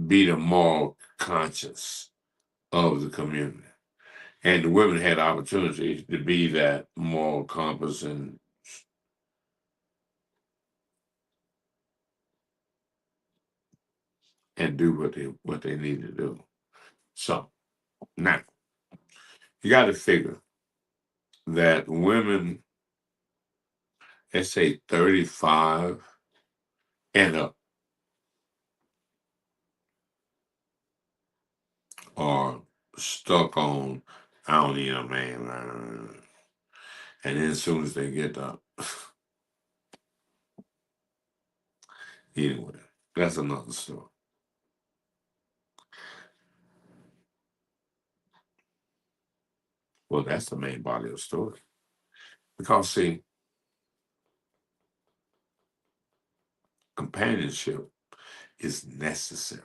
be the moral conscience of the community. And the women had opportunities to be that moral compass and do what they need to do. So now you got to figure that women, let's say 35 and up, are stuck on I don't need a man. And then as soon as they get up, anyway, that's another story. Well, that's the main body of the story. Because see, companionship is necessary.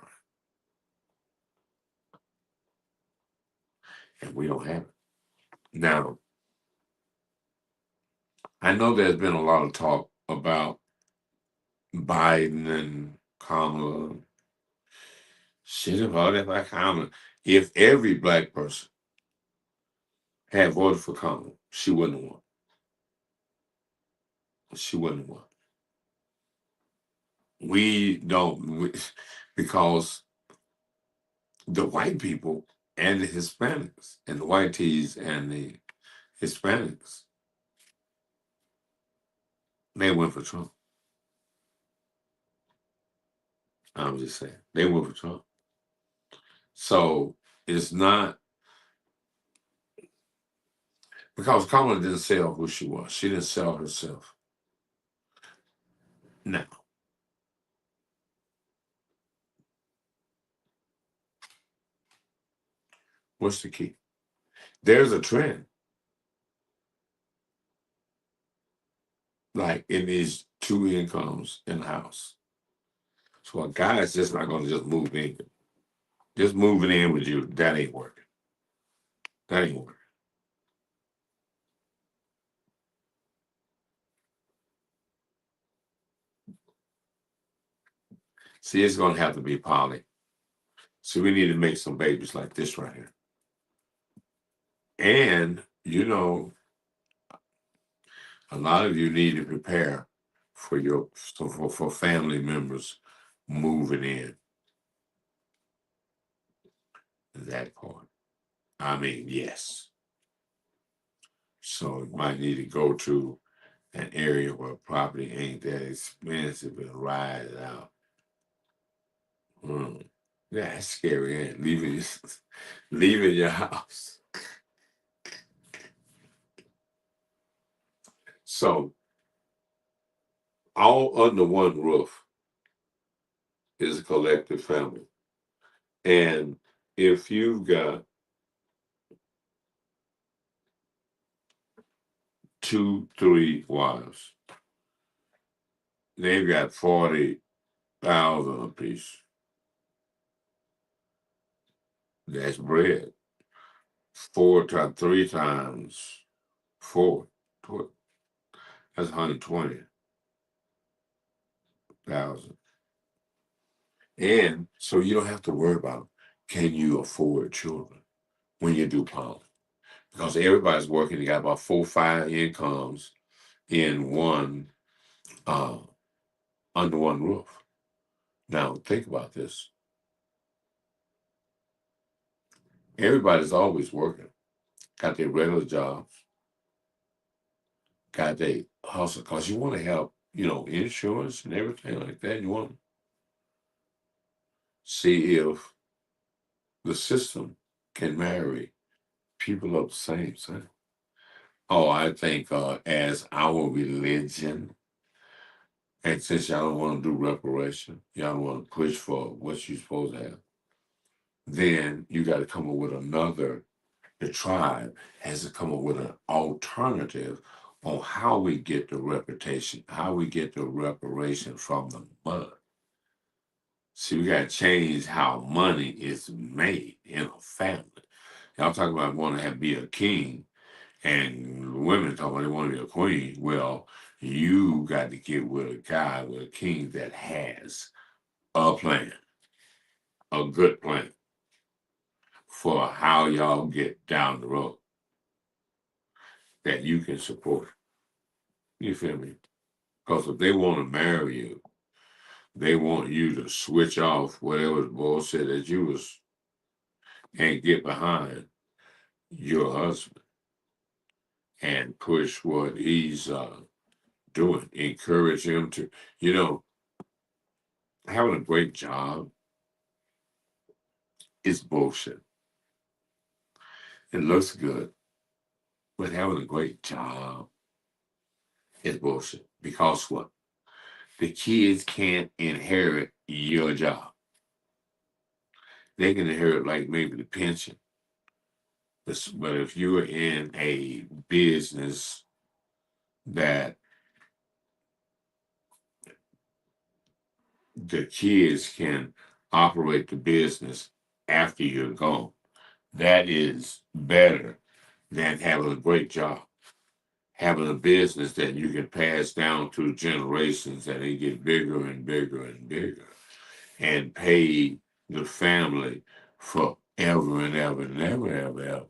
And we don't have it. Now, I know there's been a lot of talk about Biden and Kamala. Shit about it like Kamala. If every black person had voted for Kamala, she wouldn't have won. She wouldn't have won. We don't, because the white people and the Hispanics, and the white tees and the Hispanics, they went for Trump. I'm just saying, they went for Trump. So it's not because Kamala didn't sell who she was. She didn't sell herself. Now, what's the key? There's a trend. Like it needs two incomes in the house. So a guy is just not going to just move in. Just moving in with you, that ain't working. That ain't working. See, it's going to have to be poly. So we need to make some babies like this right here. And, a lot of you need to prepare for for family members moving in. That part. I mean, yes. So you might need to go to an area where property ain't that expensive and ride it out. Hmm. Yeah, that's scary, ain't it? Leaving your house. So all under one roof is a collective family. And if you've got 2, 3 wives, they've got 40,000 apiece. That's bread. 3 times 4. That's 120,000. And so you don't have to worry about can you afford children when you do poly. Because everybody's working, you got about 4, 5 incomes in one uh, under one roof. Now think about this. Everybody's always working, got their regular jobs, got their hustle, because you want to have, insurance and everything like that. You want to see if the system can marry people of the same sex. Oh, I think as our religion, and since y'all don't want to do reparation, y'all don't want to push for what you're supposed to have, then you got to come up with the tribe has to come up with an alternative on how we get the reputation, how we get the reparation from the mud. See, we got to change how money is made in a family. Y'all talking about wanting to be a king, and women talking about they want to be a queen. Well, you got to get with a guy, with a king that has a plan, a good plan for how y'all get down the road that you can support. You feel me? Because if they want to marry you, they want you to switch off whatever bullshit that you was and get behind your husband and push what he's doing. Encourage him to, you know, having a great job is bullshit. It looks good, but having a great job is bullshit. Because what? The kids can't inherit your job. They can inherit like maybe the pension. But if you're in a business that the kids can operate the business after you're gone, that is better than having a great job. Having a business that you can pass down through generations and they get bigger and bigger and bigger and pay the family forever and ever and ever, ever, ever.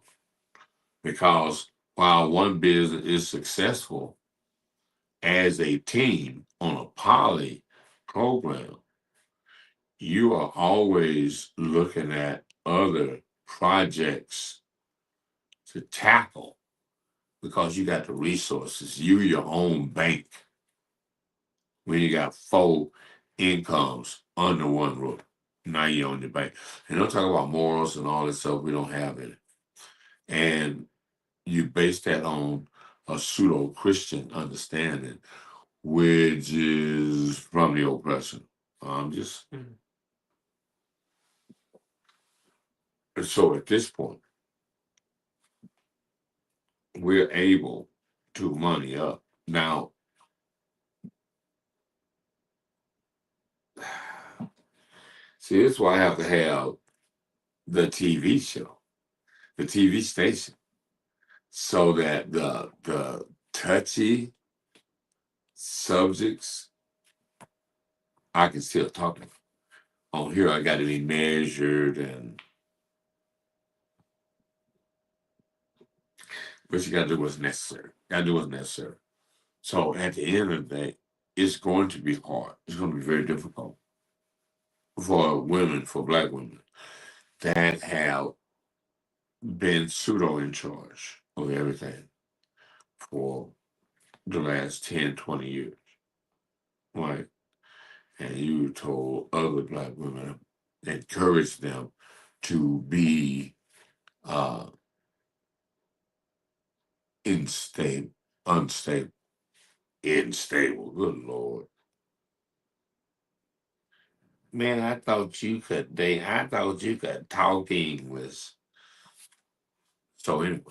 Because while one business is successful as a team on a poly program, you are always looking at other projects to tackle because you got the resources. You your own bank when you got four incomes under one roof. Now you own your bank. And don't talk about morals and all this stuff. We don't have it. And you base that on a pseudo Christian understanding, which is from the oppression. Just and so at this point, we're able to money up. Now, see, this is why I have to have the TV show, the TV station, so that the touchy subjects I can still talk about. On here, I got to be measured, but you got to do what's necessary. Got to do what's necessary. So at the end of the day, it's going to be hard. It's going to be very difficult for women, for Black women that have been pseudo in charge of everything for the last 10, 20 years, right? And you told other Black women, encourage them to be unstable, unstable. Good Lord. Man, I thought you could date. I thought you could talk English. So anyway,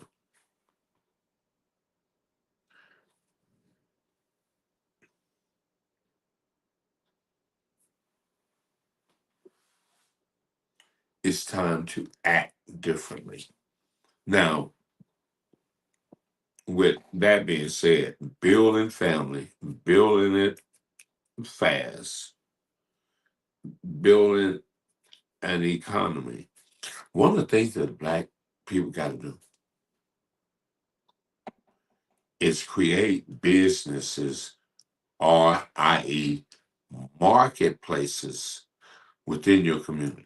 it's time to act differently. Now, with that being said, building family, building it fast, building an economy. One of the things that Black people got to do is create businesses, or i.e., marketplaces within your community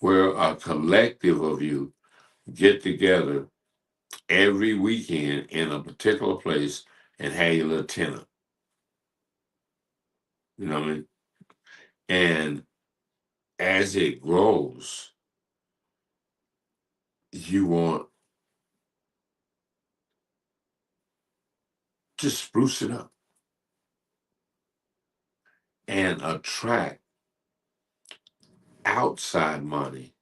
where a collective of you get together every weekend in a particular place and have your little tenant. You know what I mean? And as it grows, you want to spruce it up and attract outside money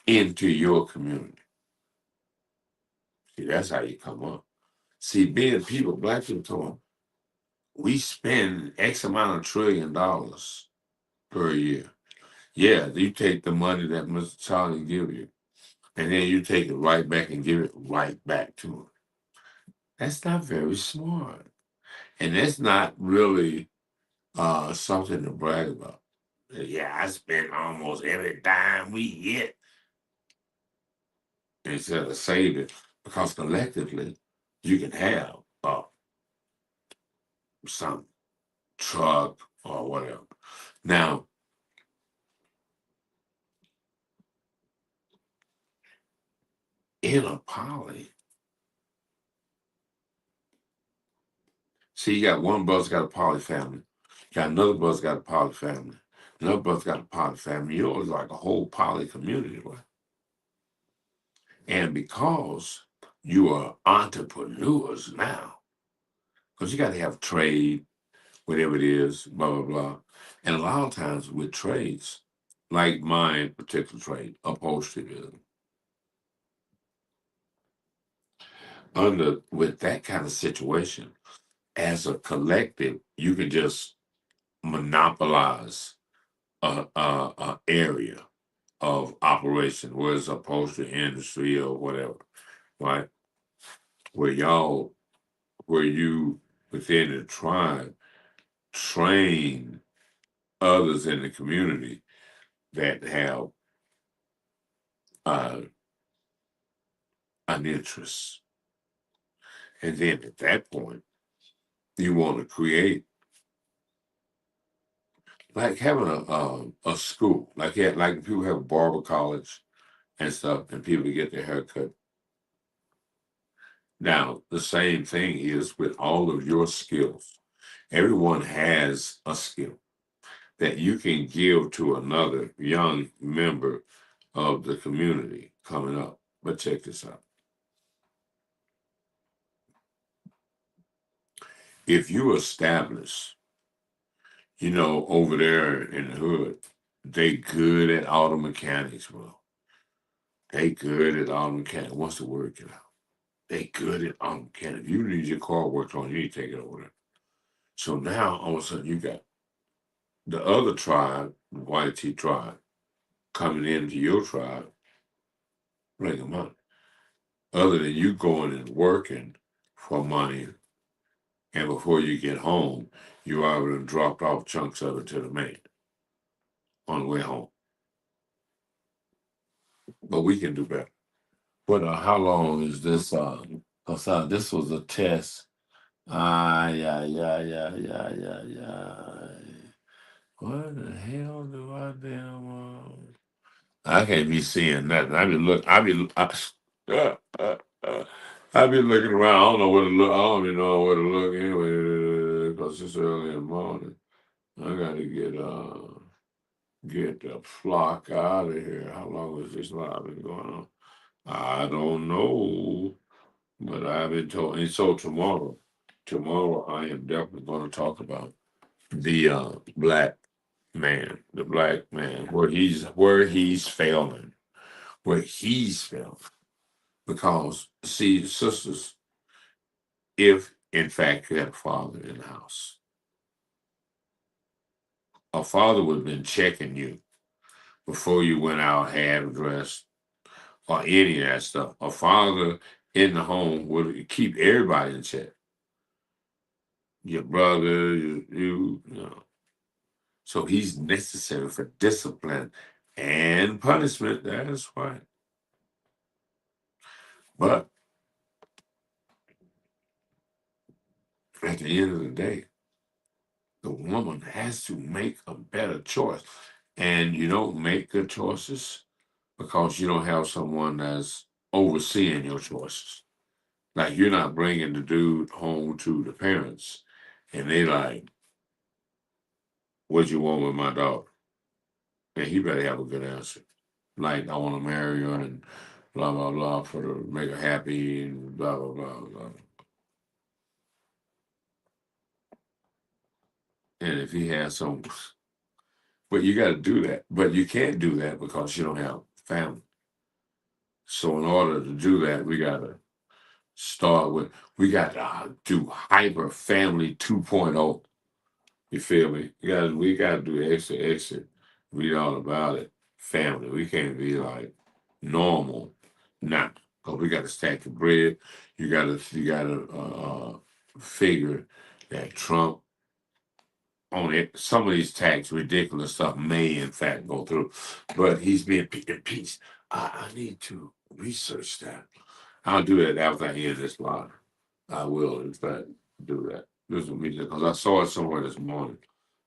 into your community. See, that's how you come up. See, being people, Black people told we spend X amount of $1 trillion per year. Yeah, you take the money that Mr. Charlie give you, and then you take it right back and give it right back to him. That's not very smart. And that's not really something to brag about. Yeah, I spend almost every dime we get instead of saving, because collectively you can have some truck or whatever. Now, in a poly, see, you got one brother's got a poly family, you got another brother's got a poly family, another brother's got a poly family. Yours like a whole poly community, right? And because you are entrepreneurs now, because you got to have trade, whatever it is, blah, blah, blah. And a lot of times with trades, like my particular trade, upholstery business, with that kind of situation, as a collective, you can just monopolize a area of operation, whether it's upholstery industry or whatever, right? Where y'all, where you within the tribe train others in the community that have uh, an interest. And then at that point, you want to create like having a school, like people have barber college and stuff, and people get their hair cut. Now, the same thing is with all of your skills. Everyone has a skill that you can give to another young member of the community coming up. But check this out. If you establish, over there in the hood, they good at auto mechanics, bro. They good at auto mechanics. What's the word get out? They good at auto mechanics. If you need your car worked on, you need to take it over there. So now all of a sudden you got the other tribe, the YT tribe, coming into your tribe, bringing money. Other than you going and working for money, and before you get home, you already dropped off chunks of it to the man on the way home. But we can do better. But how long is this? This was a test. Yeah, yeah, yeah, yeah, yeah, yeah. What the hell do I damn? I can't be seeing nothing. I be looking around. I don't know where to look. I don't even know where to look anyway because it's early in the morning. I gotta get the flock out of here. How long has this live been going on? I don't know, but I've been told. And so tomorrow I am definitely going to talk about the black man, where he's failing, because see, sisters, if in fact you had a father in the house, a father would have been checking you before you went out half dressed or any of that stuff. A father in the home would keep everybody in check. Your brother, you know. So he's necessary for discipline and punishment. That's why. But at the end of the day, the woman has to make a better choice. And you don't make good choices because you don't have someone that's overseeing your choices. Like you're not bringing the dude home to the parents and they like, what you want with my daughter? And he better have a good answer. Like, I want to marry her and blah, blah, blah, for to make her happy and blah, blah, blah, blah. And if he has some, but you got to do that. But you can't do that because you don't have family. So in order to do that, we got to do hyper family 2.0. You feel me? We got to do extra, read all about it. Family. We can't be like normal now because we got to stack the bread. You got to figure that Trump on it. Some of these tax ridiculous stuff may in fact go through, but he's being impeached. I need to research that. I'll do that after I end this live. I will, in fact, do that. This will be because I saw it somewhere this morning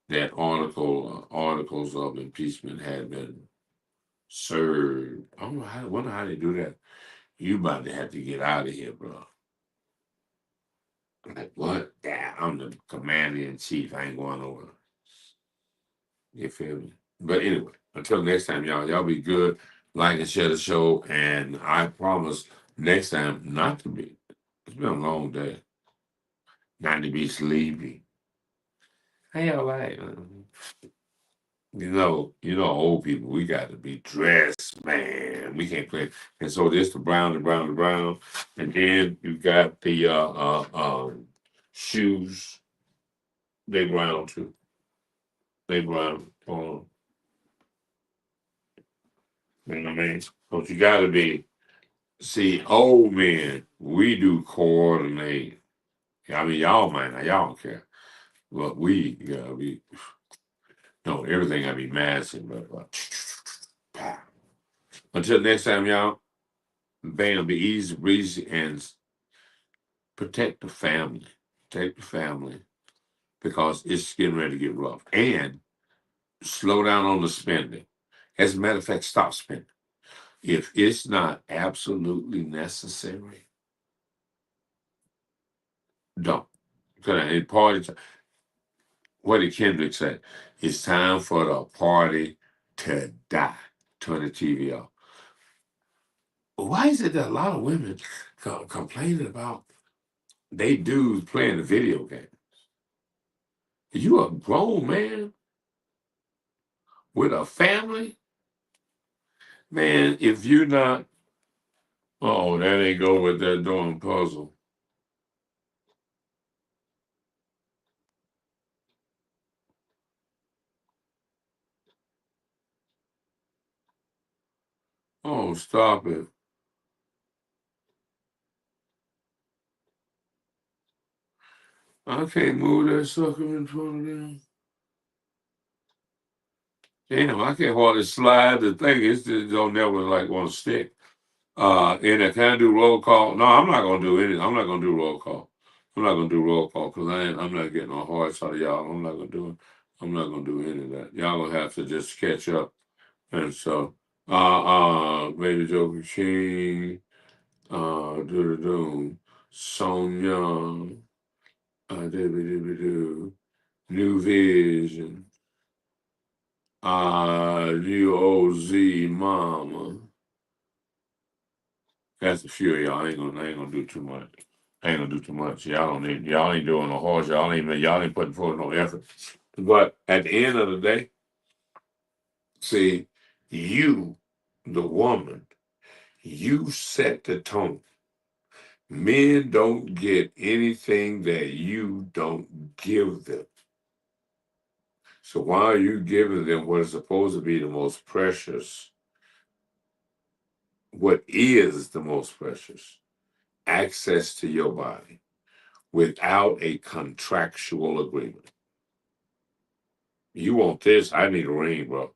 that articles of impeachment had been served. I don't know how. Wonder how they do that. You about to have to get out of here, bro. Like what? Yeah, I'm the commander in chief. I ain't going over. You feel me? But anyway, until next time, y'all be good. Like and share the show, and I promise next time not to be. It's been a long day. Not to be sleepy. Hey, all right. Old people, we got to be dressed, man. We can't play. And so this the brown, and then you got the shoes. They brown too. They brown. You know what I mean? But you got to be. See, old men, we do coordinate. I mean, y'all might not, y'all don't care, but we gotta be. No, everything gotta be massive. But until next time, y'all. Bam, be easy, breezy, and protect the family. Protect the family because it's getting ready to get rough. And slow down on the spending. As a matter of fact, stop spending. If it's not absolutely necessary, don't. Because in party, what did Kendrick say? It's time for the party to die. Turn the TV off. Why is it that a lot of women complaining about they dudes playing the video game? You a grown man with a family? Man, if you're not, oh, there they go with that doing puzzle. Oh, stop it. I can't move that sucker in front of them. Damn, I can't hardly slide the thing. It's just don't never like want to stick. And can I do roll call? No, I'm not gonna do anything. I'm not gonna do roll call. I'm not gonna do roll call because I'm not getting no hearts out of y'all. I'm not gonna do it. I'm not gonna do any of that. Y'all gonna have to just catch up. And so, Lady Joker King, do do Sonya, do New Vision, New OZ Mama. That's a few of y'all. I ain't gonna do too much. I ain't gonna do too much. Y'all ain't doing no horse. Y'all ain't putting forth no effort. But at the end of the day, see, you, the woman, you set the tone. Men don't get anything that you don't give them. So why are you giving them what is supposed to be the most precious? What is the most precious? Access to your body without a contractual agreement. You want this? I need a ring, bro.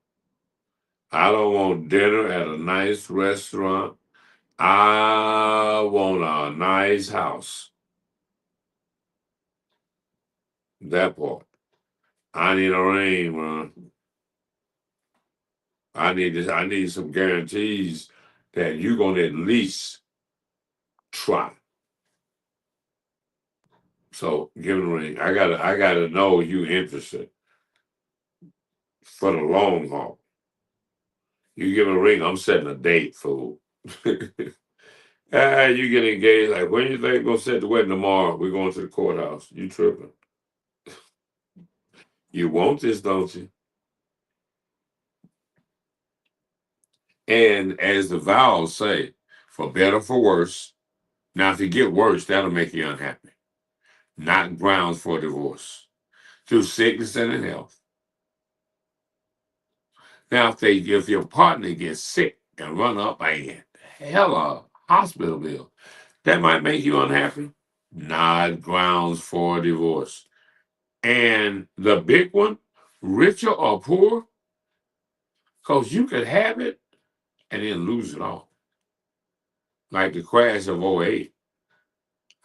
I don't want dinner at a nice restaurant. I want a nice house. That part. I need a ring, man. I need this. I need some guarantees that you're gonna at least try. So give it a ring. I gotta know you interested for the long haul. You give a ring, I'm setting a date, fool. You get engaged. Like, when you think gonna set the wedding tomorrow? We're going to the courthouse. You tripping? You want this, don't you? And as the vows say, for better, for worse. Now, if you get worse, that'll make you unhappy. Not grounds for divorce. Through sickness and in health. Now, if your partner gets sick and run up a hella hospital bill, that might make you unhappy. Not grounds for divorce. And the big one, richer or poor, because you could have it and then lose it all. Like the crash of '08.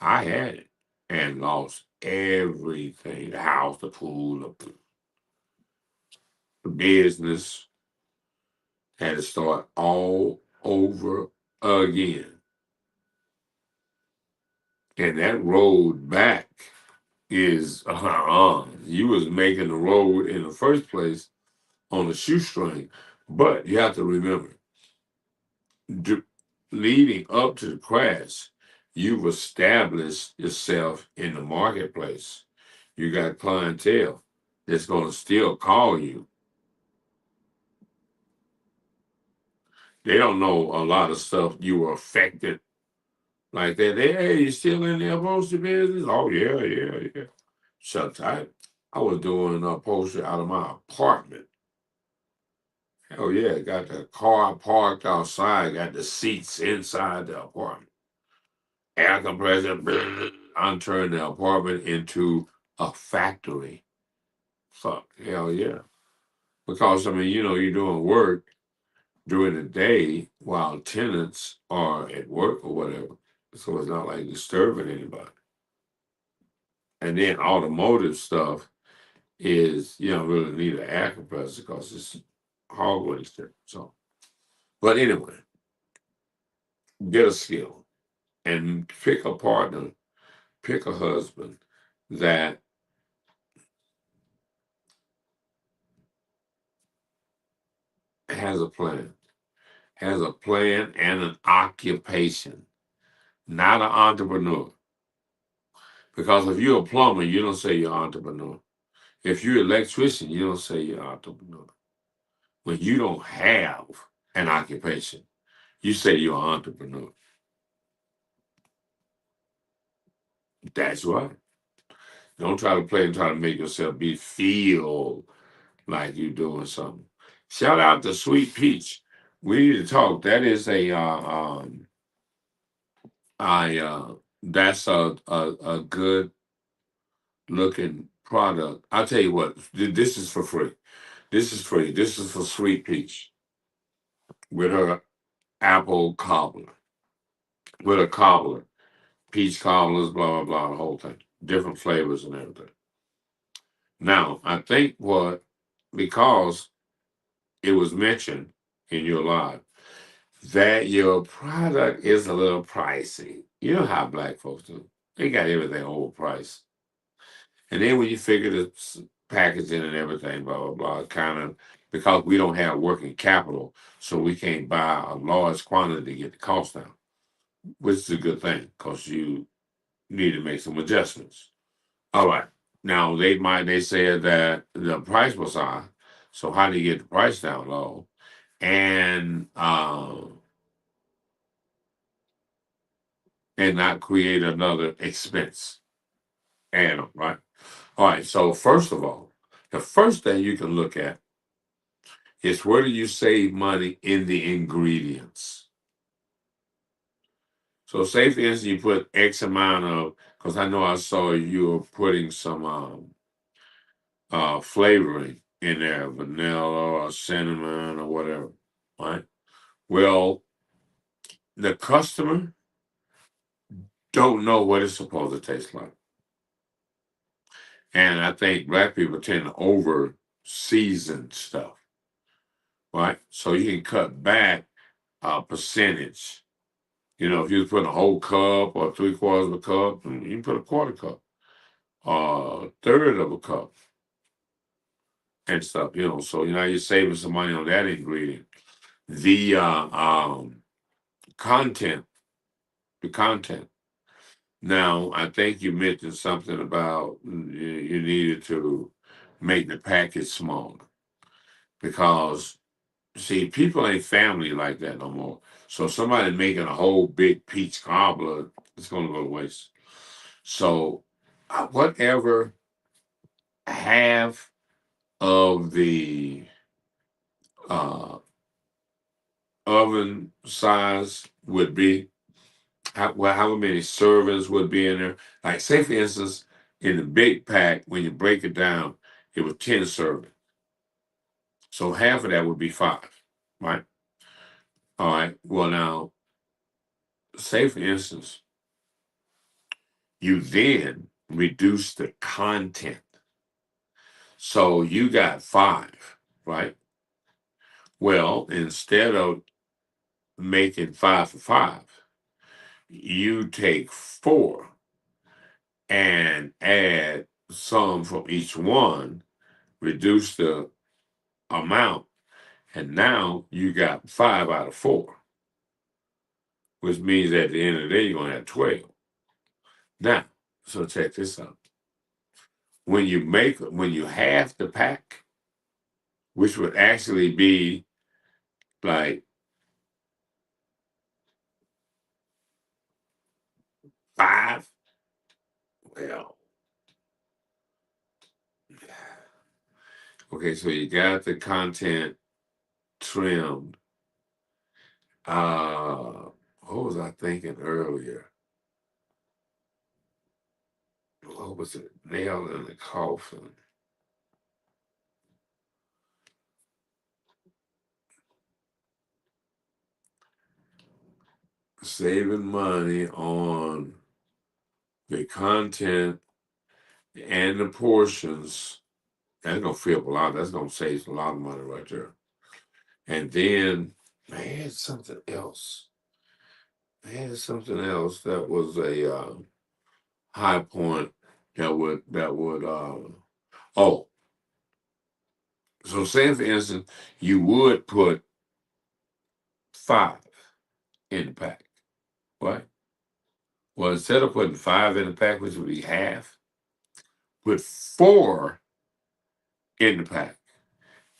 I had it and lost everything: the house, the pool, the business. Had to start all over again. And that road back is you was making the road in the first place on a shoestring. But you have to remember, d- leading up to the crash, you've established yourself in the marketplace. You got clientele that's going to still call you. They don't know a lot of stuff you were affected like that. Hey, you still in the upholstery business? Oh, yeah, yeah, yeah. Shucks, I was doing upholstery out of my apartment. Hell yeah, got the car parked outside, got the seats inside the apartment. Air compressor, I'm turning the apartment into a factory. Fuck, hell yeah. Because, I mean, you're doing work during the day while tenants are at work or whatever. So it's not like disturbing anybody. And then automotive stuff, is you don't really need an air compressor because it's hallway shit. So, but anyway, get a skill and pick a partner, pick a husband that has a plan, and an occupation, not an entrepreneur. Because if you're a plumber, you don't say you're an entrepreneur. If you're an electrician, you don't say you're an entrepreneur. When you don't have an occupation, you say you're an entrepreneur. That's right. Don't try to play and try to make yourself feel like you're doing something. Shout out to Sweet Peach. We need to talk. That is I that's a good looking product. I'll tell you what, this is for free. This is free. This is for Sweet Peach with her apple cobbler, with a cobbler, peach cobblers, blah, blah, blah, the whole thing, different flavors and everything. Now, I think because it was mentioned in your live that your product is a little pricey. You know how black folks do. They got everything overpriced. And then when you figure the packaging and everything, blah, blah, blah, kind of because we don't have working capital, so we can't buy a large quantity to get the cost down, which is a good thing because you need to make some adjustments. All right. Now they said that the price was high. So how do you get the price down low? And and not create another expense. And right. All right. So first of all, the first thing you can look at is where do you save money in the ingredients? So say for instance you put X amount of because I know I saw you were putting some flavoring in there, vanilla or cinnamon or whatever. Right. Well, the customer don't know what it's supposed to taste like. And I think black people tend to over season stuff, right? So you can cut back a percentage. You know, if you put a whole cup or three-quarters of a cup, you can put a quarter cup, a third of a cup and stuff, you know. So, you're saving some money on that ingredient. The content, the content. Now, I think you mentioned something about you needed to make the package smaller because, see, people ain't family like that no more. So somebody making a whole big peach cobbler, it's going to go to waste. So whatever half of the uh, oven size would be, however many servings would be in there. Like, say, for instance, in the big pack, when you break it down, it was 10 servings. So half of that would be 5, right? All right. Well, now, say, for instance, you then reduce the content. So you got 5, right? Well, instead of making 5 for 5, you take 4 and add some from each one, reduce the amount, and now you got 5 out of 4, which means at the end of the day, you're going to have 12. Now, so check this out. When you half the pack, which would actually be like 5, well, okay, so you got the content trimmed. What was I thinking earlier? What was it? Nail in the coffin. Saving money on the content and the portions That's gonna free up a lot. That's gonna save a lot of money right there. And then I had something else. That was a high point that would oh, so say for instance you would put 5 in the pack, right? Well, instead of putting 5 in the pack, which would be half, put 4 in the pack.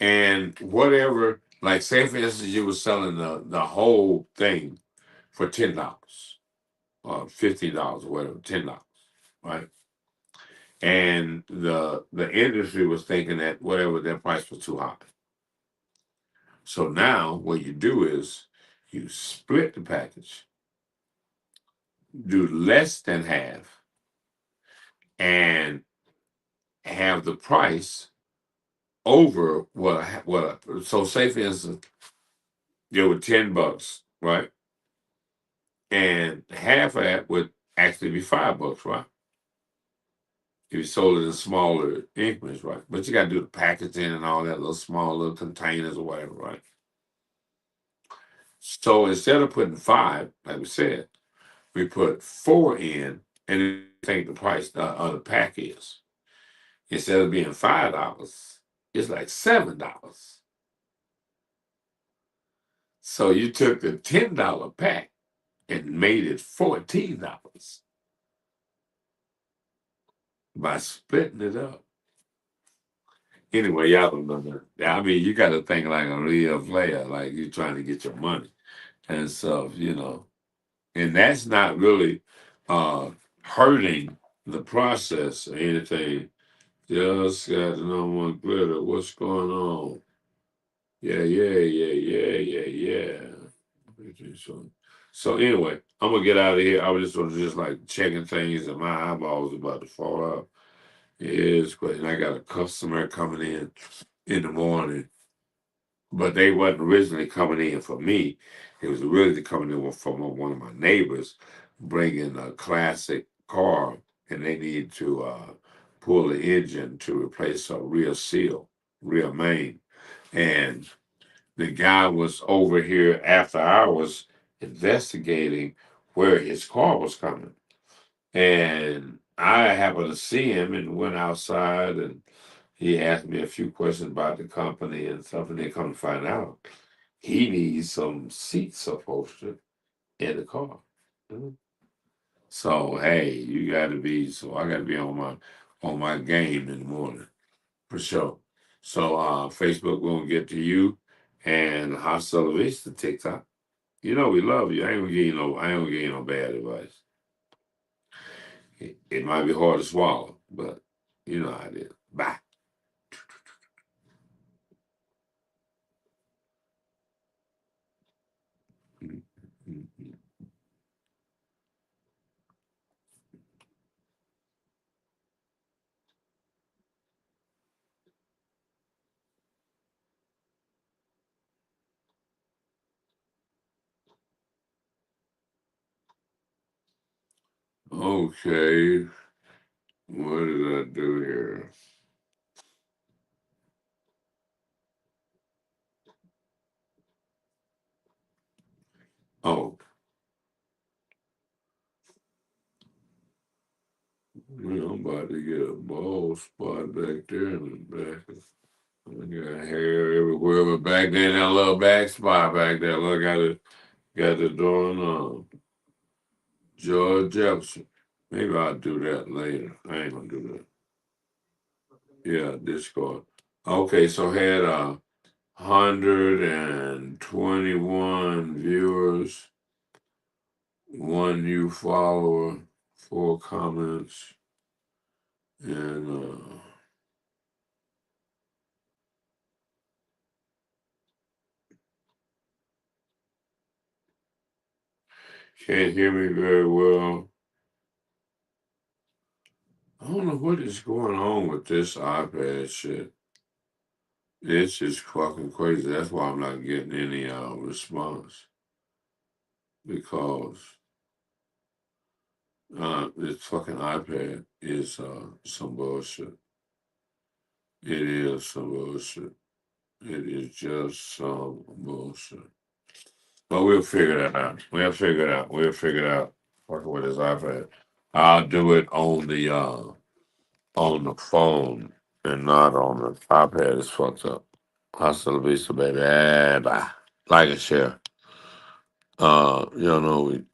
And whatever, like say for instance, you were selling the whole thing for $10 or $15 or whatever, $10, right? And the industry was thinking that whatever their price was too high. So now what you do is you split the package, do less than half, and have the price over so say for instance there were $10, right? And half of that would actually be $5, right? If you sold it in smaller increments, right? But you got to do the packaging and all that, little small little containers or whatever, right? So instead of putting 5, like we said, we put 4 in, and then think the price of the pack is. Instead of being $5, it's like $7. So you took the $10 pack and made it $14 by splitting it up. Anyway, y'all don't know that. I mean, you got to think like a real player, like you're trying to get your money and stuff. And that's not really uh, hurting the process or anything. Just got the number one glitter. What's going on? Yeah, yeah, yeah, yeah, yeah, yeah. So anyway, I'm gonna get out of here. I was just like checking things, and my eyeballs about to fall out. It is great. And I got a customer coming in the morning, but they wasn't originally coming in for me. It was really coming in from one of my neighbors, bringing a classic car, and they need to pull the engine to replace a rear main. And the guy was over here after hours investigating where his car was coming. And I happened to see him and went outside, and he asked me a few questions about the company and stuff, and they come to find out he needs some seats upholstered in the car. Mhm. So hey, I gotta be on my game in the morning for sure. So Facebook won't get to you, and hasta la vista TikTok. We love you. I ain't gonna give you no bad advice. It might be hard to swallow, but you know how it is. Bye. Okay, what did I do here? Oh, I'm about to get a bald spot back there in the back. I got hair everywhere, but back there, that little back spot back there, look, got the doing George Jefferson. Maybe I'll do that later. I ain't gonna do that. Yeah, Discord. Okay, so had 121 viewers, 1 new follower, 4 comments, and can't hear me very well. I don't know what is going on with this iPad shit. It's just fucking crazy. That's why I'm not getting any response, because this fucking iPad is some bullshit. It is some bullshit. It is just some bullshit. But we'll figure that out. We'll figure it out. We'll figure it out. Working with his iPad. I'll do it on the phone and not on the iPad. It's fucked up. Hasta la vista, baby. Bye. Like and share. You know, we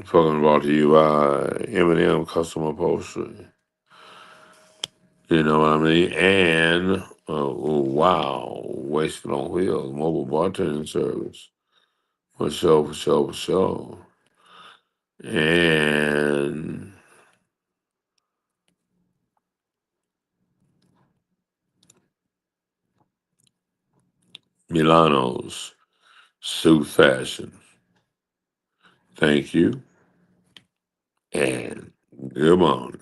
fucking brought to you by Eminem Custom Upholstery. You know what I mean? And oh, wow, Wasted on Wheels, mobile bartending service. For sure, for sure, for sure. And Milano's Suit Fashion. Thank you and good morning.